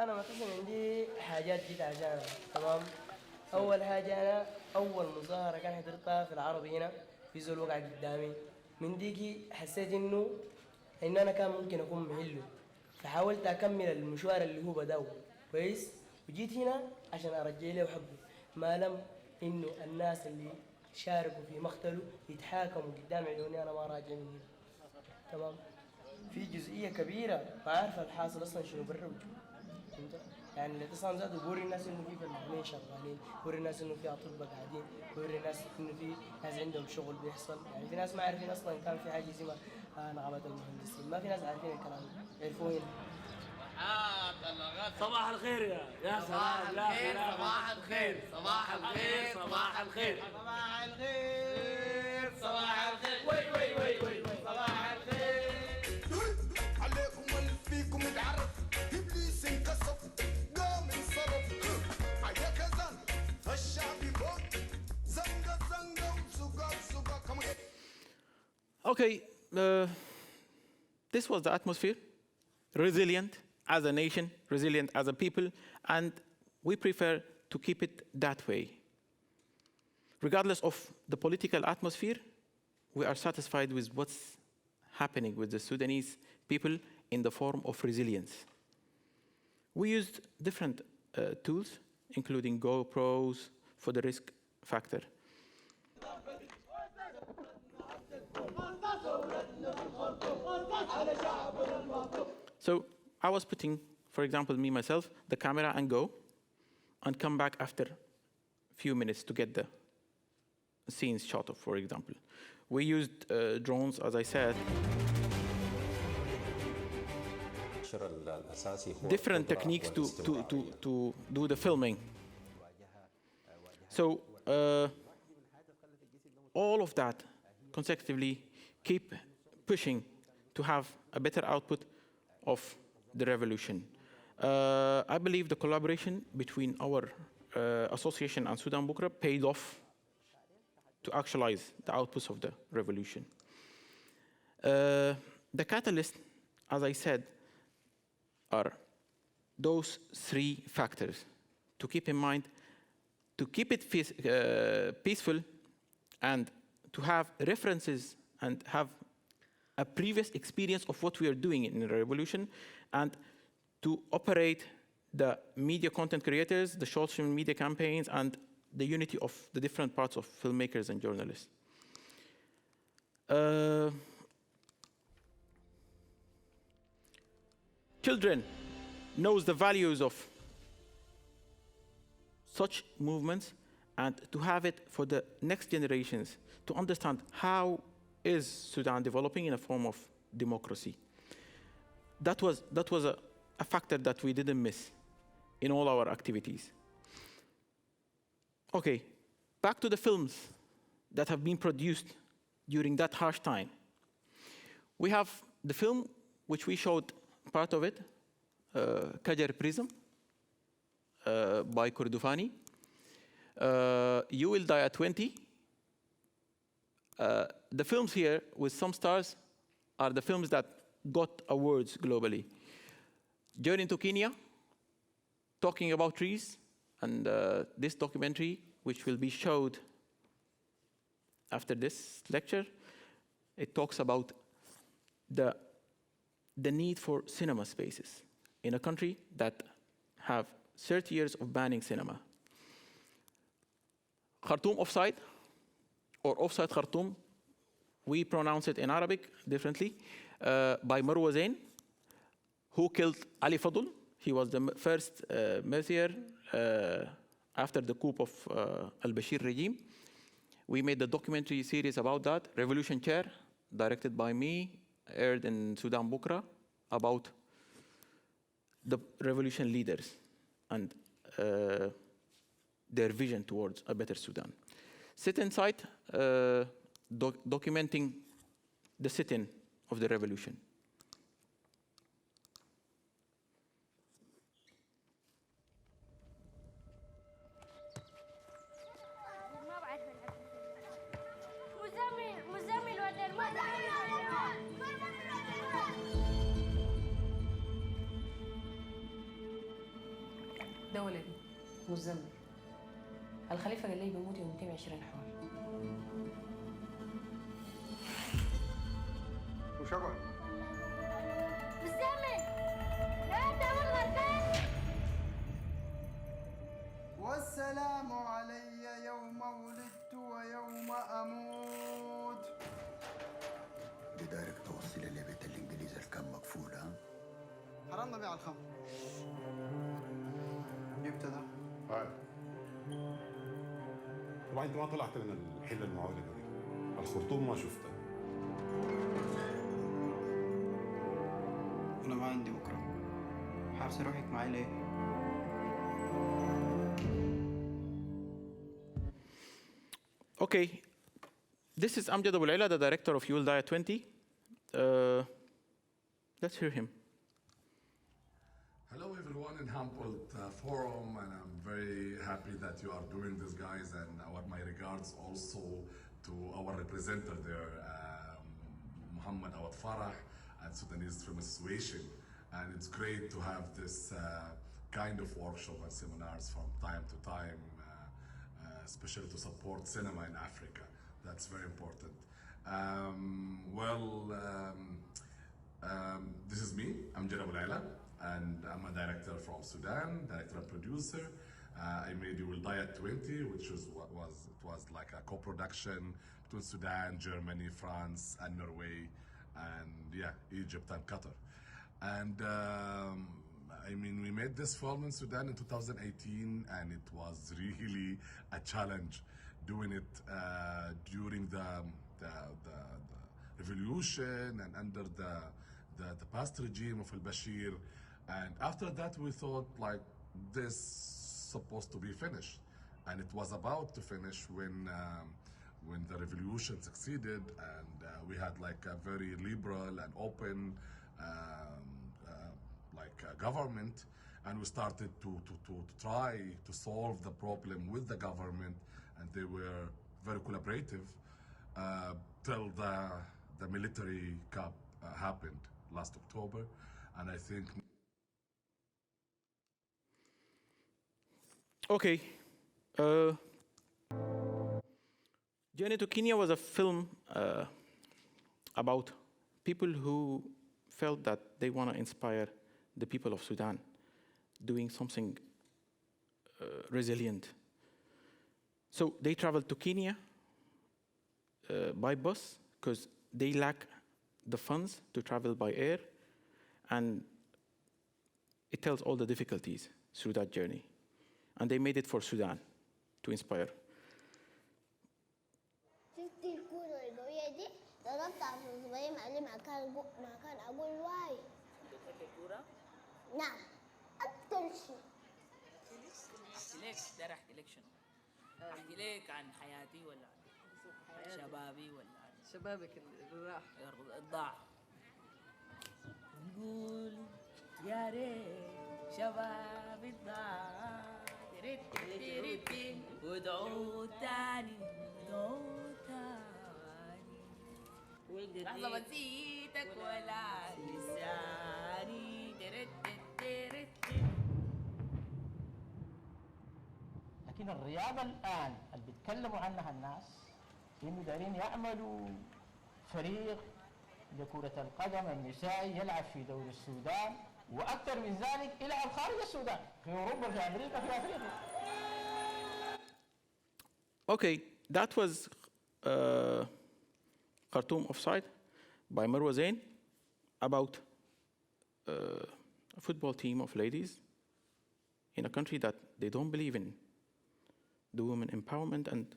أنا مثلا عندي حاجات جيت عشانها تمام. أول حاجة أنا أول مظاهرة كان حضرتها في العربي هنا في زول وقع قدامي، من ديكي حسيت إنه أنا كان ممكن أكون محله، فحاولت أكمل المشوار اللي هو بداو كويس، وجيت هنا عشان أرجع له حقه، ما لم إنه الناس اللي شاركوا في مقتله يتحاكموا قدام عيوني أنا ما راجع من هنا تمام. في جزئية كبيرة ما عارفة الحاصل أصلا شنو برا وجوا، يعني الاعتصام زاد وبوري الناس انه في فنانين شغالين، بوري الناس انه في اطباء قاعدين، بوري الناس انه في ناس عندهم شغل بيحصل، يعني في ناس ما عارفين اصلا كان في حاجه اسمها نقابه المهندسين، ما في ناس عارفين الكلام يعرفوه هنا. صباح الخير يا سلام، لا خير، صباح الخير، صباح الخير، صباح الخير، صباح الخير، صباح الخير، وي وي وي وي صباح الخير عليكم واللي فيكم يتعرف ابليس انكسر قام انصرف عيا كذا فالشعب يفوت زنقه زنقه وسوقه وسوقه كمان. Okay, this was the atmosphere. Resilient as a nation, resilient as a people, and we prefer to keep it that way. Regardless of the political atmosphere, we are satisfied with what's happening with the Sudanese people in the form of resilience. We used different tools, including GoPros for the risk factor. So I was putting, for example, me, myself, the camera and go, and come back after a few minutes to get the scenes shot of, for example. We used drones, as I said. Different techniques to do the filming. So all of that consecutively keep pushing to have a better output of the revolution. I believe the collaboration between our association and Sudan Bukra paid off to actualize the outputs of the revolution. The catalyst, as I said, are those three factors to keep in mind, to keep it peaceful, and to have references and have a previous experience of what we are doing in the revolution, and to operate the media content creators, the social media campaigns, and the unity of the different parts of filmmakers and journalists. Children knows the values of such movements, and to have it for the next generations to understand how is Sudan developing in a form of democracy. That was a factor that we didn't miss in all our activities. Okay, back to the films that have been produced during that harsh time. We have the film, which we showed part of it, Kajar Prism, by Kordofani. You Will Die at 20. The films here with some stars are the films that got awards globally. Journey to Kenya, talking about trees, and this documentary, which will be showed after this lecture, it talks about the need for cinema spaces in a country that have 30 years of banning cinema. Khartoum Offside, or Offside Khartoum, we pronounce it in Arabic differently, by Marwa Zain, who killed Ali Fadl. He was the first martyr after the coup of al-Bashir regime. We made a documentary series about that, Revolution Chair, directed by me, aired in Sudan Bukra, about the revolution leaders and their vision towards a better Sudan. Sit-in site, documenting the sit-in of the revolution. ده ولدي مزمل. الخليفة قال لي بيموت يوم 220 حوالي. وش اقعد؟ مزمل لا ده والله كان. والسلام علي يوم ولدت ويوم اموت. دي دايرك توصل لي بيت الانجليز الكام مقفول ها؟ حرمنا بيع الخمر. جبت ده؟ هاي طبعا انت ما طلعت من الحله المعوجه دي، الخرطوم ما شفتها. انا ما عندي بكره. حابسه روحك معايا ليه؟ Okay, this is Amjad Abul Ila, the director of You Will Die at 20. Let's hear him. Hello everyone in Humboldt Forum, and I'm very happy that you are doing this, guys, and my regards also to our representative there, Mohamed Awad Farah at Sudanese Film Association. And it's great to have this kind of workshop and seminars from time to time, especially to support cinema in Africa. That's very important. This is me, Amjad Abul Ila, and I'm a director from Sudan, director and producer. I made You Will Die at 20, which was like a co-production between Sudan, Germany, France, and Norway, and yeah, Egypt and Qatar. And I mean, we made this film in Sudan in 2018, and it was really a challenge doing it during the revolution and under the past regime of al-Bashir. And after that, we thought like this supposed to be finished, and it was about to finish when the revolution succeeded, and we had like a very liberal and open government, and we started to try to solve the problem with the government, and they were very collaborative till the military coup happened last October, and I think. Okay. Journey to Kenya was a film about people who felt that they want to inspire the people of Sudan, doing something resilient. So they traveled to Kenya by bus because they lack the funds to travel by air, and it tells all the difficulties through that journey. And they made it for Sudan to inspire. شفت الكورة القوية دي ضربت على صباعي معلم ما كان أقول واي. شفت الكورة نعم أكثر شيء. احكي لك ده احكي لك شنو؟ احكي لك عن حياتي ولا عن شبابي ولا عن شبابك اللي راح الضاع. نقول يا ريت شبابي الضاع ودعوا تاني ودعوا تاني لحظة ما نسيتك ولا لساني. لكن الرياضة الآن اللي بيتكلموا عنها الناس إنه دايرين يعملوا فريق لكرة القدم النسائي يلعب في دوري السودان، وأكثر من ذلك يلعب خارج السودان في أوروبا في أمريكا في أفريقيا. Okay, that was Khartoum Offside by Marwa Zain about a football team of ladies in a country that they don't believe in the women empowerment, and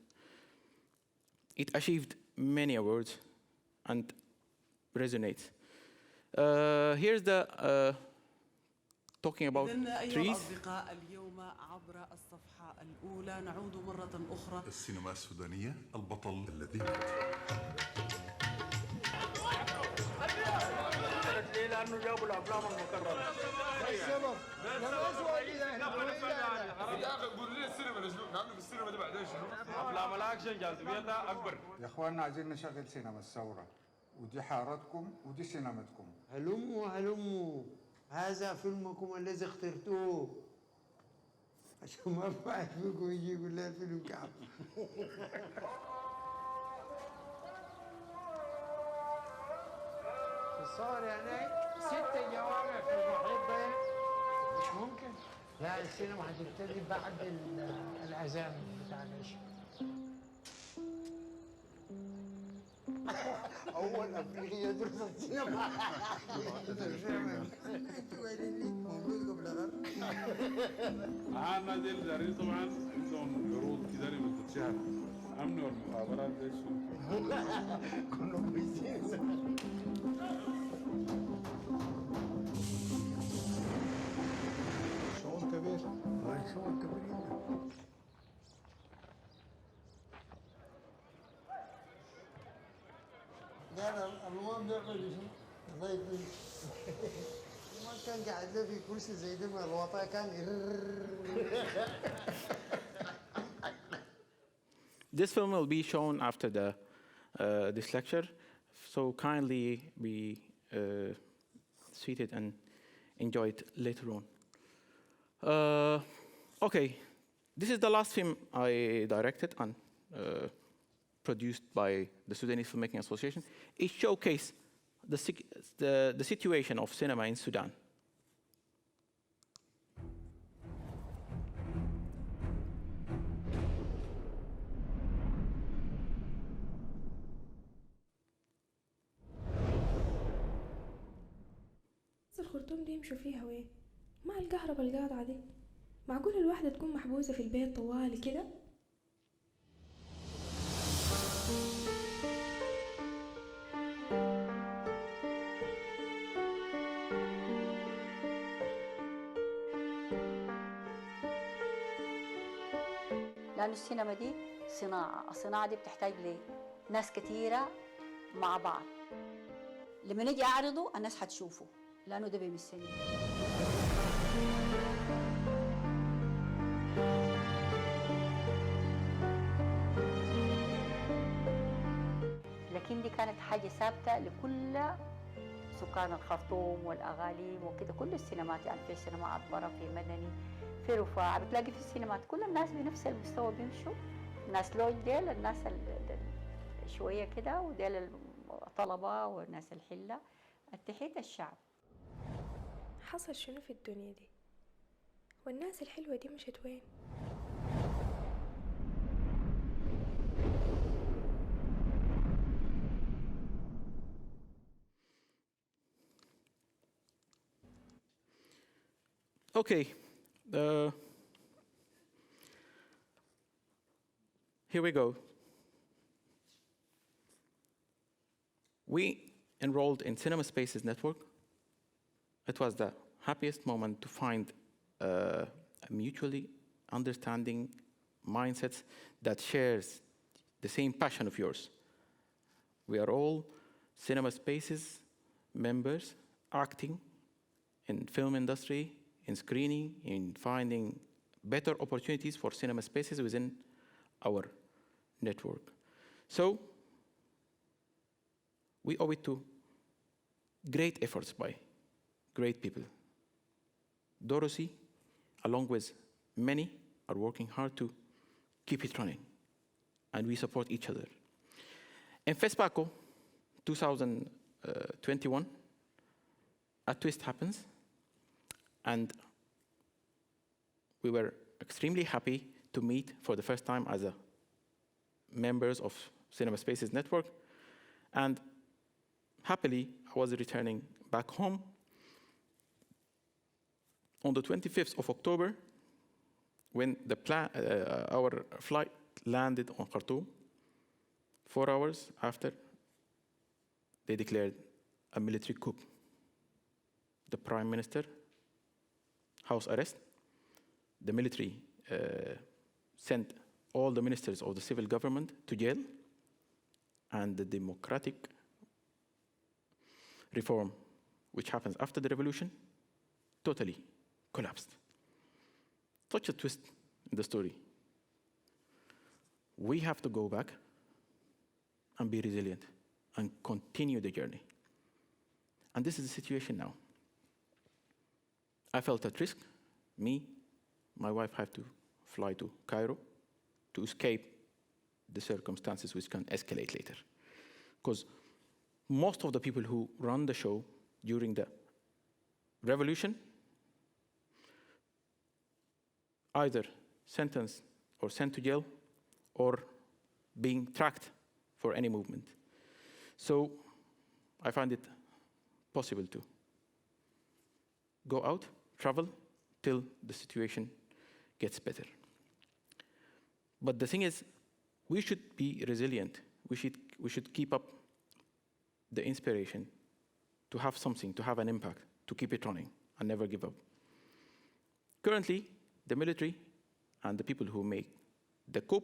it achieved many awards and resonates. Here's the talking about إذن أيها trees. الأصدقاء اليوم عبر الصفحة الأولى نعود مرة أخرى. السينما السودانية البطل الذي لأنه جابوا الأفلام المكررة. السبب؟ قول لي السينما شنو؟ نعمل في السينما دي بعدين شنو؟ أفلام الأكشن جاذبيتها أكبر. يا اخواننا عايزين نشغل سينما الثورة، ودي حارتكم ودي سينمتكم. هلموا هلموا، هذا فيلمكم الذي اخترتوه، عشان ما في واحد فيكم يجي يقول لي الفيلم كعب. تصور يعني 6 جوامع في المحيط ده مش ممكن. لا السينما هتبتدي بعد الأذان بتاع العشاء. أول أفريقي يدرس السينما. موجود قبل غير. معانا ديل دارين طبعا عندهم عروض كده لمدة شهر. أمن والمخابرات دي كنا كويسين. شغل كبير. شغل كبير جدا. لا المهم بيعمل شنو؟ الله يكرمك. ما كان قاعد له في كرسي زي ده من الوطا كان This film will be shown after this lecture, so kindly be seated and enjoy it later on. Okay, this is the last film I directed and produced by the Sudanese Filmmaking Association. It showcased the situation of cinema in Sudan. الخرطوم دي يمشوا فيها وين؟ مع الكهرباء القاطعة دي معقول الواحدة تكون محبوسة في البيت طوالي كده؟ لأن السينما دي صناعة، الصناعة دي بتحتاج لناس كثيرة مع بعض. لما نجي أعرضه الناس حتشوفه لأنه ده بيمثلني. لكن دي كانت حاجة ثابتة لكل سكان الخرطوم والأغاليم وكده، كل السينمات يعني في سينما عطبرة، في مدني، في رفاع، بتلاقي في السينمات كل الناس بنفس المستوى بيمشوا. الناس لوج ديل، الناس شوية كده، وديل الطلبة والناس الحلة، التحيت الشعب. حصل شنو في الدنيا دي؟ والناس الحلوة دي مشت وين؟ Okay, here we go. We enrolled in Cinema Spaces Network. It was the happiest moment to find a mutually understanding mindsets that shares the same passion of yours. We are all cinema spaces members acting in film industry, in screening, in finding better opportunities for cinema spaces within our network. So we owe it to great efforts by great people. Dorothee, along with many, are working hard to keep it running, and we support each other. In FESPACO 2021, a twist happens, and we were extremely happy to meet for the first time as members of Cinema Spaces Network, and happily, I was returning back home. On the 25th of October, when our flight landed on Khartoum, 4 hours after, they declared a military coup. The Prime Minister, house arrest. The military sent all the ministers of the civil government to jail, and the democratic reform, which happens after the revolution, totally collapsed. Such a twist in the story. We have to go back and be resilient and continue the journey. And this is the situation now. I felt at risk. My wife had to fly to Cairo to escape the circumstances which can escalate later. Because most of the people who run the show during the revolution either sentenced or sent to jail or being tracked for any movement. So I find it possible to go out, travel, till the situation gets better. But the thing is, we should be resilient. We should keep up the inspiration to have something, to have an impact, to keep it running and never give up. Currently, the military and the people who make the coup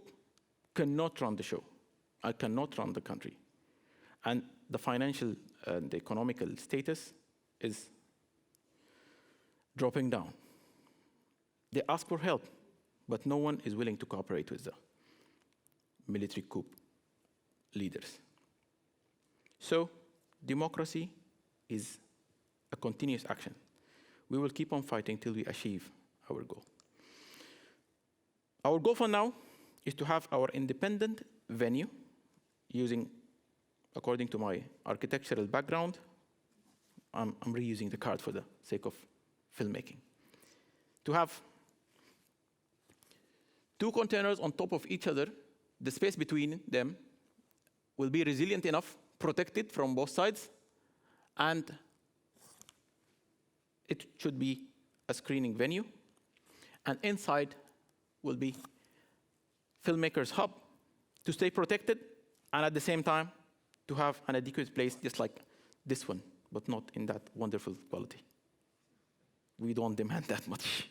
cannot run the show. I cannot run the country. And the financial and the economical status is dropping down. They ask for help, but no one is willing to cooperate with the military coup leaders. So democracy is a continuous action. We will keep on fighting till we achieve our goal. Our goal for now is to have our independent venue using, according to my architectural background, I'm reusing the card for the sake of filmmaking. To have 2 containers on top of each other, the space between them will be resilient enough, protected from both sides, and it should be a screening venue. And inside will be filmmakers' hub to stay protected, and at the same time to have an adequate place just like this one, but not in that wonderful quality. We don't demand that much.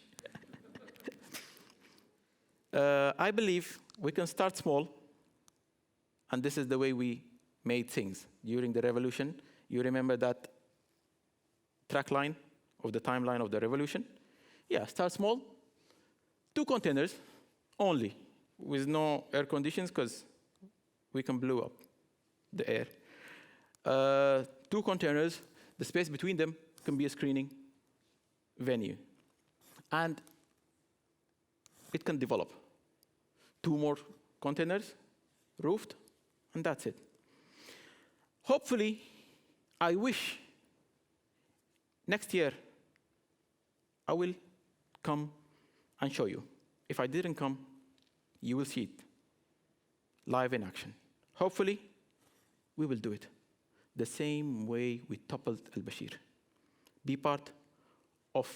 I believe we can start small, and this is the way we made things during the revolution. You remember that track line of the timeline of the revolution? Yeah, start small. 2 containers only, with no air conditions, because we can blow up the air. 2 containers, the space between them can be a screening venue. And it can develop. 2 more containers, roofed, and that's it. Hopefully, I wish next year I will come and show you. If I didn't come, you will see it live in action. Hopefully, we will do it the same way we toppled al-Bashir. Be part of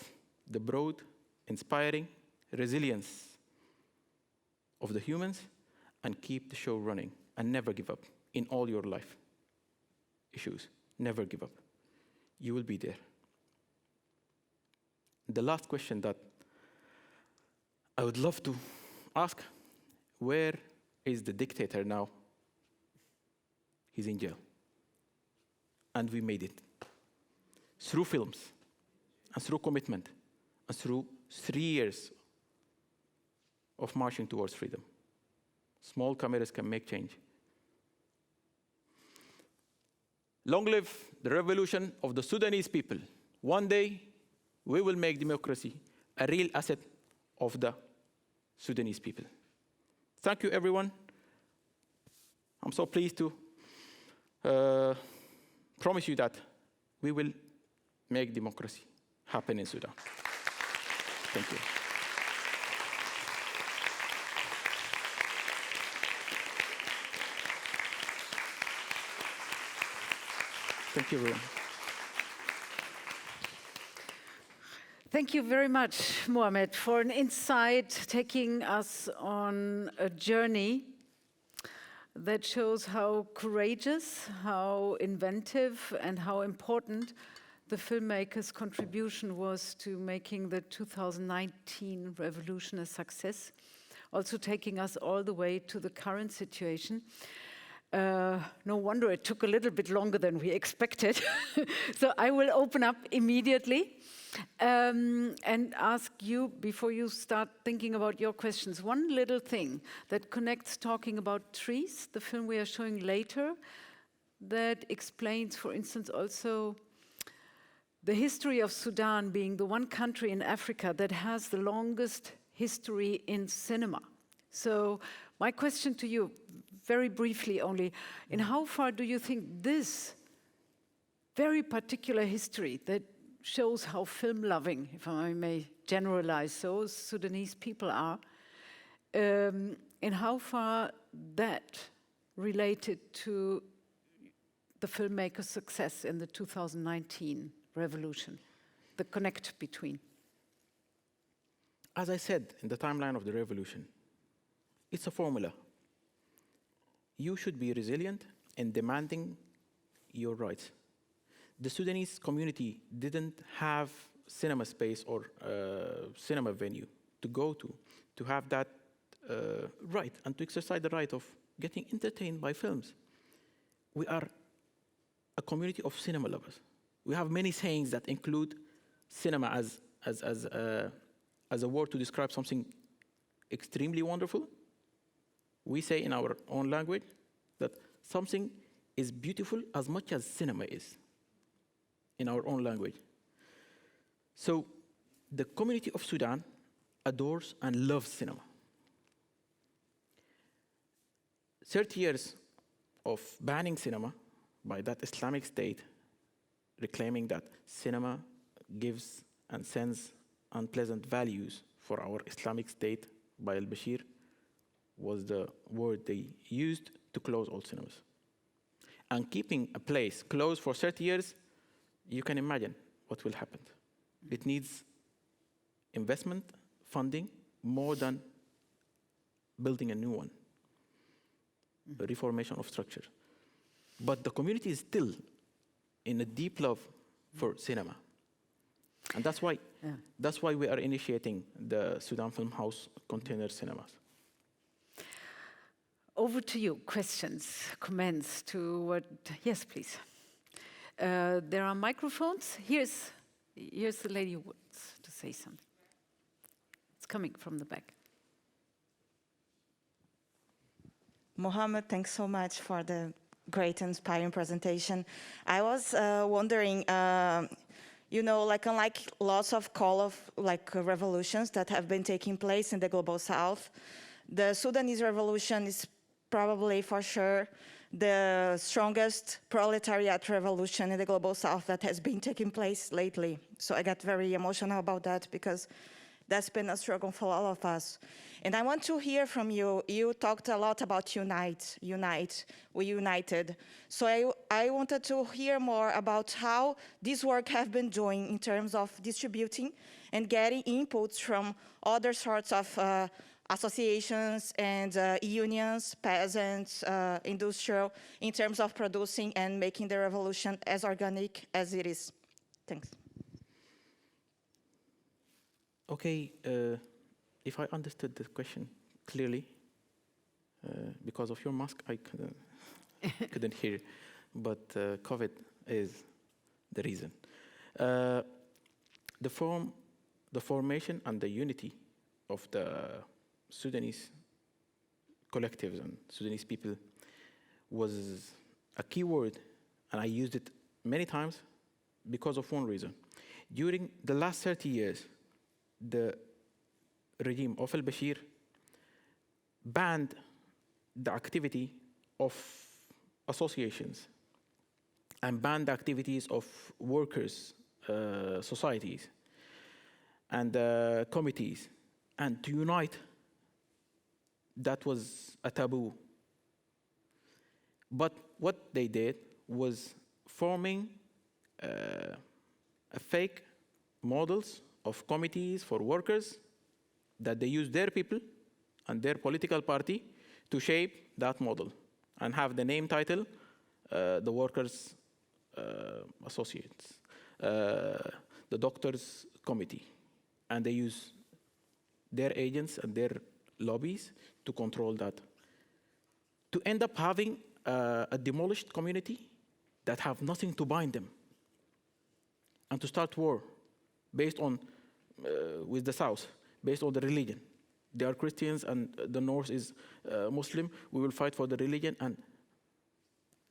the broad, inspiring resilience of the humans, and keep the show running, and never give up in all your life issues. Never give up. You will be there. The last question that I would love to ask, where is the dictator now? He's in jail. And we made it. Through films, and through commitment, and through 3 years of marching towards freedom. Small cameras can make change. Long live the revolution of the Sudanese people. One day, we will make democracy a real asset of the Sudanese people. Thank you, everyone. I'm so pleased to promise you that we will make democracy happen in Sudan. Thank you. Thank you, everyone. Thank you very much, Mohamed, for an insight taking us on a journey that shows how courageous, how inventive, and how important the filmmaker's contribution was to making the 2019 revolution a success, also taking us all the way to the current situation. No wonder it took a little bit longer than we expected. So I will open up immediately and ask you, before you start thinking about your questions, one little thing that connects talking about trees, the film we are showing later, that explains, for instance, also the history of Sudan being the one country in Africa that has the longest history in cinema. So my question to you, very briefly only, in how far do you think this very particular history that shows how film-loving, if I may generalize so, Sudanese people are, in how far that related to the filmmaker's success in the 2019 revolution, the connect between? As I said in the timeline of the revolution, it's a formula. You should be resilient in demanding your rights. The Sudanese community didn't have cinema space or cinema venue to go to have that right and to exercise the right of getting entertained by films. We are a community of cinema lovers. We have many sayings that include cinema as a word to describe something extremely wonderful. We say in our own language that something is beautiful as much as cinema is, in our own language. So the community of Sudan adores and loves cinema. 30 years of banning cinema by that Islamic State, reclaiming that cinema gives and sends unpleasant values for our Islamic State by al-Bashir, was the word they used to close all cinemas. And keeping a place closed for 30 years, you can imagine what will happen. It needs investment, funding, more than building a new one, a reformation of structure. But the community is still in a deep love for cinema. And that's why we are initiating the Sudan Film House container cinemas. Over to you, questions, comments to what, yes, please. There are microphones. Here's the lady who wants to say something. It's coming from the back. Mohamed, thanks so much for the great, inspiring presentation. I was wondering, like unlike lots of revolutions that have been taking place in the Global South, the Sudanese revolution is probably for sure the strongest proletariat revolution in the Global South that has been taking place lately. So I got very emotional about that because that's been a struggle for all of us. And I want to hear from you. You talked a lot about unite, we united. So I wanted to hear more about how this work have been doing in terms of distributing and getting inputs from other sorts of associations and unions, peasants, industrial, in terms of producing and making the revolution as organic as it is. Thanks. Okay, if I understood the question clearly, because of your mask, I couldn't hear, but COVID is the reason. The formation and the unity of the Sudanese collectives and Sudanese people was a key word, and I used it many times because of one reason. During the last 30 years, the regime of al-Bashir banned the activity of associations and banned the activities of workers' societies and committees. And to unite, that was a taboo. But what they did was forming a fake models of committees for workers that they use their people and their political party to shape that model and have the name title, the workers' associates, the doctors' committee. And they use their agents and their lobbies to control that. To end up having a demolished community that have nothing to bind them. And to start war based on, with the South, based on the religion. They are Christians and the North is Muslim. We will fight for the religion. And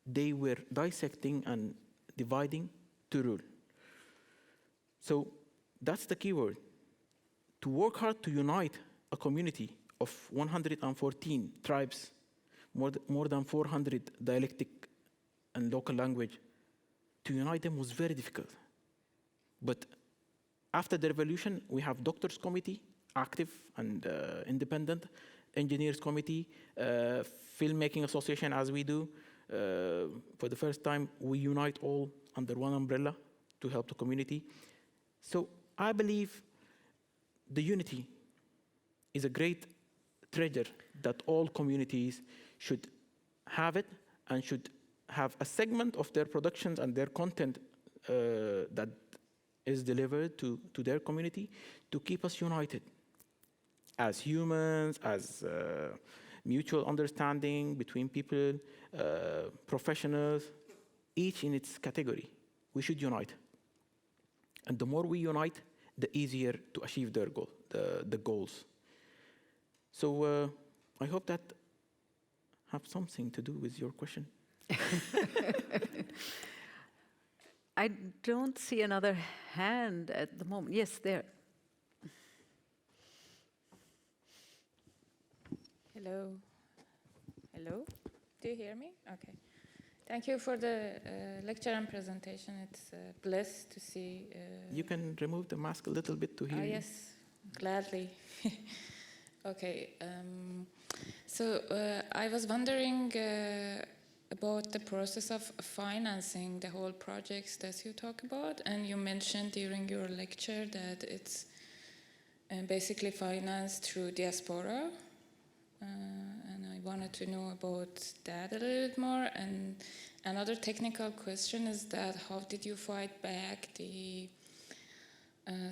they were dissecting and dividing to rule. So that's the key word. To work hard to unite a community of 114 tribes, more than 400 dialectic and local language, to unite them was very difficult. But after the revolution, we have doctors' committee, active and independent, engineers' committee, filmmaking association as we do. For the first time, we unite all under one umbrella to help the community. So I believe the unity is a great treasure that all communities should have it and should have a segment of their productions and their content that is delivered to their community to keep us united as humans, as mutual understanding between people, professionals, each in its category. We should unite. And the more we unite, the easier to achieve their goal, the goals. So I hope that have something to do with your question. I don't see another hand at the moment. Yes, there. Hello. Hello. Do you hear me? Okay. Thank you for the lecture and presentation. It's a bliss to see. You can remove the mask a little bit to hear you. Yes, gladly. Okay. So I was wondering about the process of financing the whole projects that you talk about, and you mentioned during your lecture that it's basically financed through diaspora, and I wanted to know about that a little bit more. And another technical question is that how did you fight back the,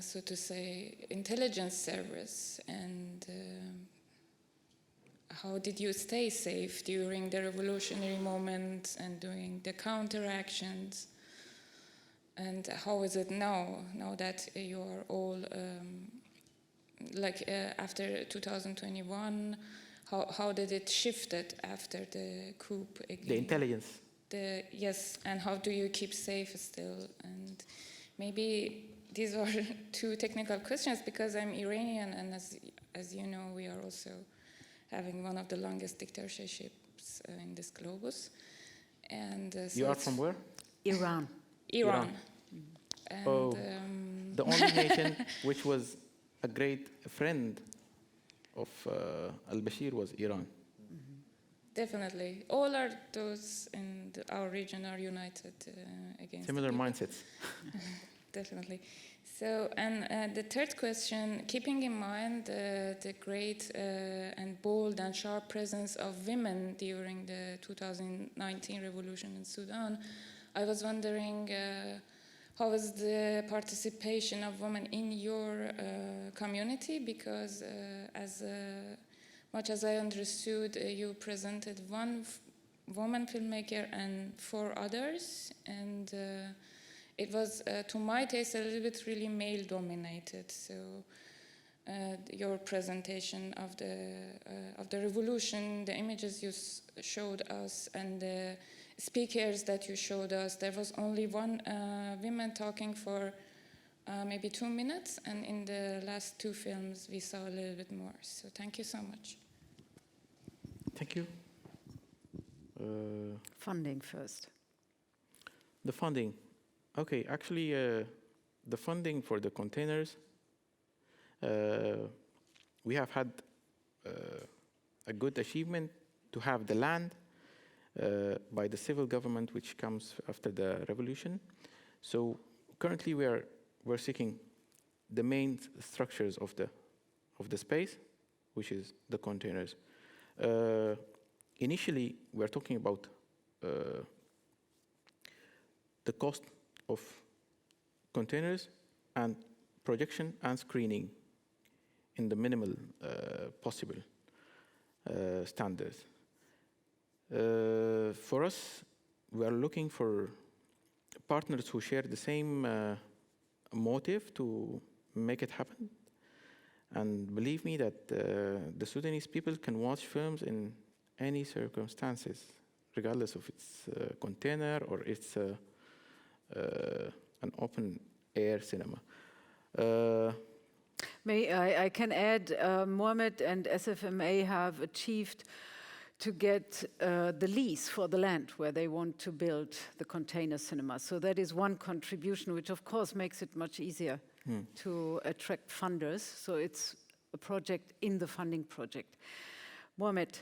so to say, intelligence service, and how did you stay safe during the revolutionary moment and doing the counteractions? And how is it now that you are all, after 2021, how did it shifted after the coup again? The intelligence. Yes, and how do you keep safe still? And maybe these are two technical questions because I'm Iranian, and as you know, we are also having one of the longest dictatorships in this globus. And so you are from where? Iran. Iran. And, the only nation which was a great friend of al-Bashir was Iran. Definitely. All are those in our region are united against similar mindsets. Definitely. So, and the third question, keeping in mind the great and bold and sharp presence of women during the 2019 revolution in Sudan, I was wondering how is the participation of women in your community? Because as much as I understood, you presented one woman filmmaker and 4 others, and it was, to my taste, a little bit really male-dominated. So your presentation of the revolution, the images you showed us, and the speakers that you showed us, there was only one woman talking for maybe 2 minutes, and in the last 2 films we saw a little bit more. So thank you so much. Thank you. Funding first. The funding. Okay, actually, the funding for the containers, we have had a good achievement to have the land by the civil government, which comes after the revolution. So currently we're seeking the main structures of the space, which is the containers. Initially, we're talking about the cost of containers and projection and screening in the minimal possible standards. For us, we are looking for partners who share the same motive to make it happen. And believe me that the Sudanese people can watch films in any circumstances, regardless of its container or its an open air cinema. I can add, Mohamed and SFMA have achieved to get the lease for the land where they want to build the container cinema. So that is one contribution, which of course makes it much easier to attract funders. So it's a project in the funding project. Mohamed,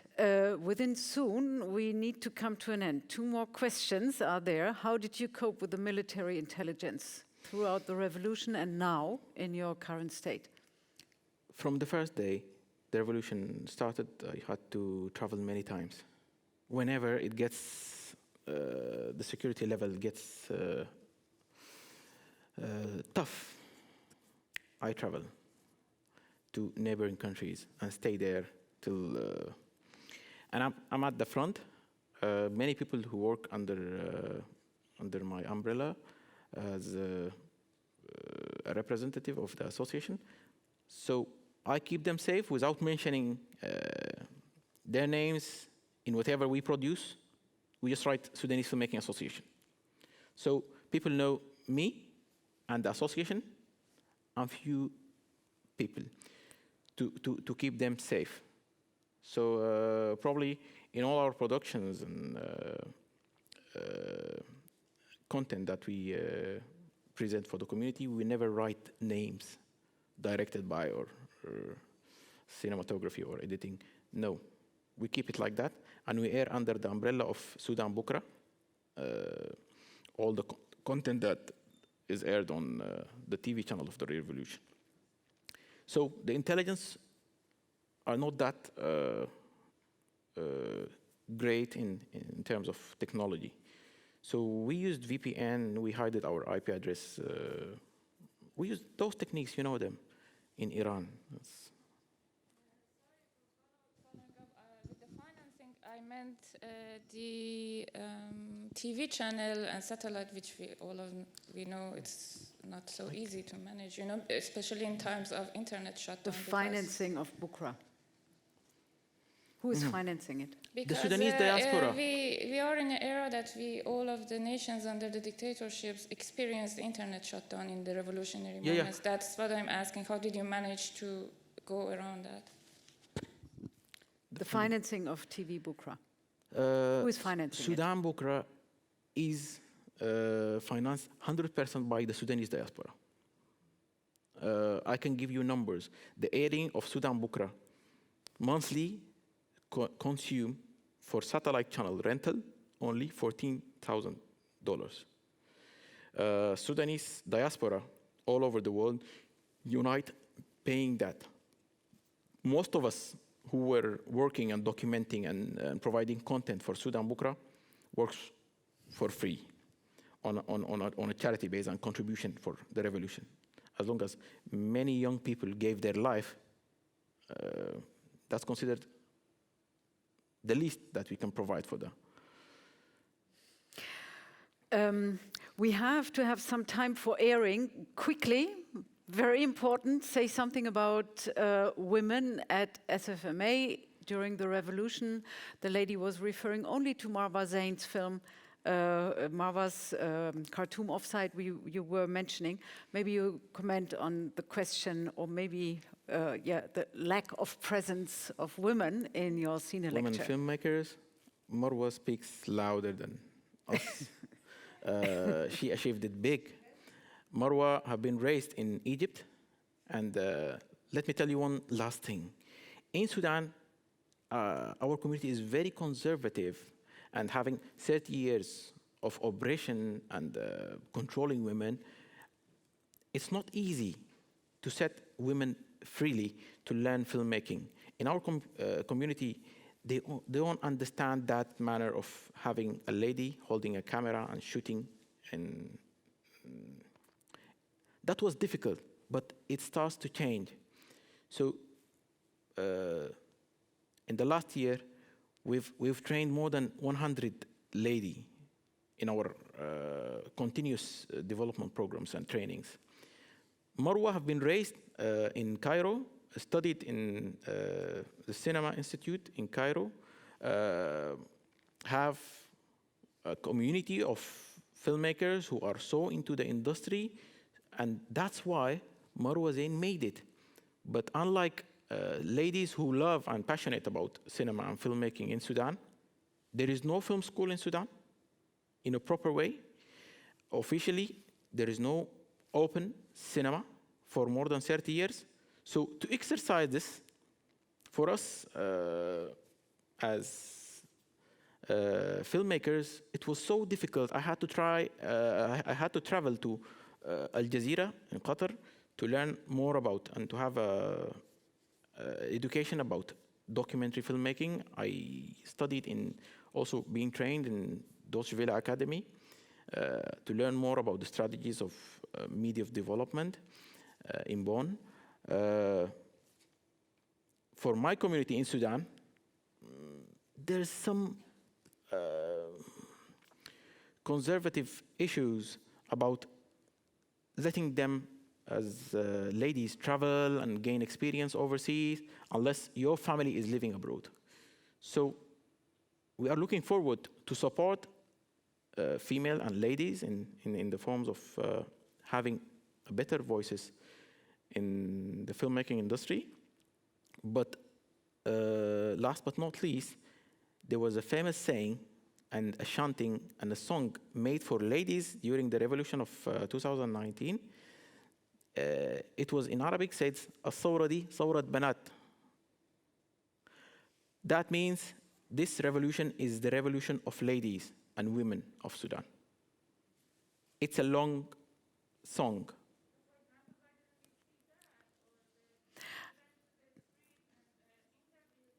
within soon, we need to come to an end. 2 more questions are there. How did you cope with the military intelligence throughout the revolution and now in your current state? From the first day the revolution started, I had to travel many times. Whenever it gets, the security level gets tough, I travel to neighboring countries and stay there till, and I'm at the front. Many people who work under my umbrella as a representative of the association. So I keep them safe without mentioning their names in whatever we produce. We just write Sudanese Filmmaking Association. So people know me and the association and few people to keep them safe. So probably in all our productions and content that we present for the community, we never write names directed by or cinematography or editing. No, we keep it like that, and we air under the umbrella of Sudan Bukra. All the content that is aired on the TV channel of the revolution. So the intelligence are not that great in terms of technology. So we used VPN, we hid our IP address. We used those techniques, you know them, in Iran. With the financing, I meant the TV channel and satellite, which we know it's not so easy to manage, you know, especially in times of internet shutdown. The financing of Bukra. Who is financing it? Because, the Sudanese diaspora. We are in an era that all of the nations under the dictatorships experienced the internet shutdown in the revolutionary moments. Yeah. That's what I'm asking. How did you manage to go around that? The financing of TV Bukra. Who is financing Sudan Bukra is financed 100% by the Sudanese diaspora. I can give you numbers. The airing of Sudan Bukra monthly consume for satellite channel rental only $14,000. Sudanese diaspora all over the world unite paying that. Most of us who were working and documenting and providing content for Sudan Bukra works for free. on a charity base and contribution for the revolution. As long as many young people gave their life, that's considered the least that we can provide for them. We have to have some time for airing. Quickly, very important, say something about women at SFMA during the revolution. The lady was referring only to Marwa Zain's film, Marwa's Khartoum Offside you were mentioning. Maybe you comment on the question, or maybe the lack of presence of women in your Cine Women lecture. filmmakers, Marwa speaks louder than us. She achieved it big. Marwa have been raised in Egypt, and let me tell you one last thing. In Sudan, our community is very conservative, and having 30 years of oppression and controlling women, it's not easy to set women freely to learn filmmaking. In our community, they don't understand that manner of having a lady holding a camera and shooting, and that was difficult, but it starts to change. So in the last year, we've trained more than 100 ladies in our continuous development programs and trainings. Marwa have been raised in Cairo, studied in the Cinema Institute in Cairo, have a community of filmmakers who are so into the industry, and that's why Marwa Zain made it. But unlike ladies who love and passionate about cinema and filmmaking in Sudan, there is no film school in Sudan in a proper way. Officially, there is no open cinema for more than 30 years. So to exercise this, for us as filmmakers, it was so difficult. I had to travel to Al Jazeera in Qatar to learn more about and to have education about documentary filmmaking. I studied in also being trained in Deutsche Welle Academy to learn more about the strategies of media development in Bonn. For my community in Sudan, there's some conservative issues about letting them as ladies travel and gain experience overseas unless your family is living abroad. So we are looking forward to support female and ladies in the forms of having better voices in the filmmaking industry. But last but not least, there was a famous saying and a chanting and a song made for ladies during the revolution of 2019. It was in Arabic, says, الثورة دي ثورة بنات. That means this revolution is the revolution of ladies and women of Sudan. It's a long song.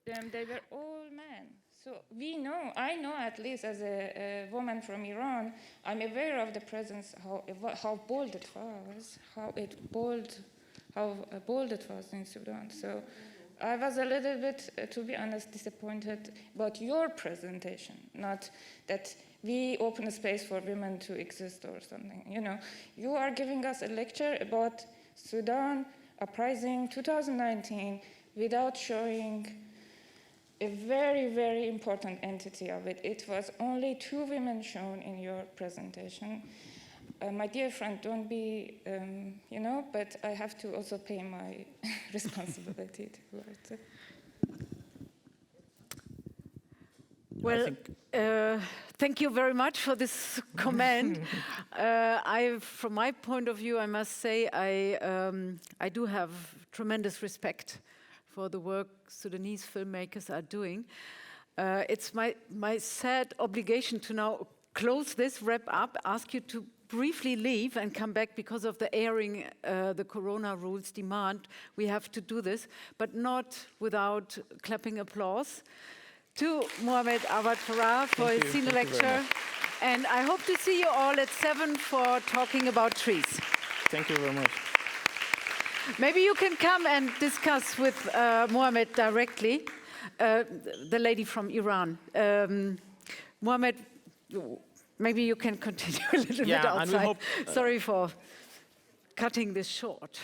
They were all men. So I know at least as a woman from Iran, I'm aware of the presence, how bold it was, how bold it was in Sudan. So I was a little bit, to be honest, disappointed about your presentation, not that we open a space for women to exist or something. You are giving us a lecture about Sudan uprising 2019 without showing a very, very important entity of it. It was only 2 women shown in your presentation. My dear friend, don't be, but I have to also pay my responsibility towards it. Well, thank you very much for this comment. From my point of view, I must say I do have tremendous respect for the work Sudanese filmmakers are doing. It's my sad obligation to now close this, wrap up, ask you to briefly leave and come back because of the airing, the corona rules demand. We have to do this, but not without clapping applause to Mohamed Awad Farah for his Cine lecture. And I hope to see you all at 7 for talking about trees. Thank you very much. Maybe you can come and discuss with Mohamed directly, the lady from Iran. Mohamed, maybe you can continue a little bit outside. And we hope, Sorry for cutting this short.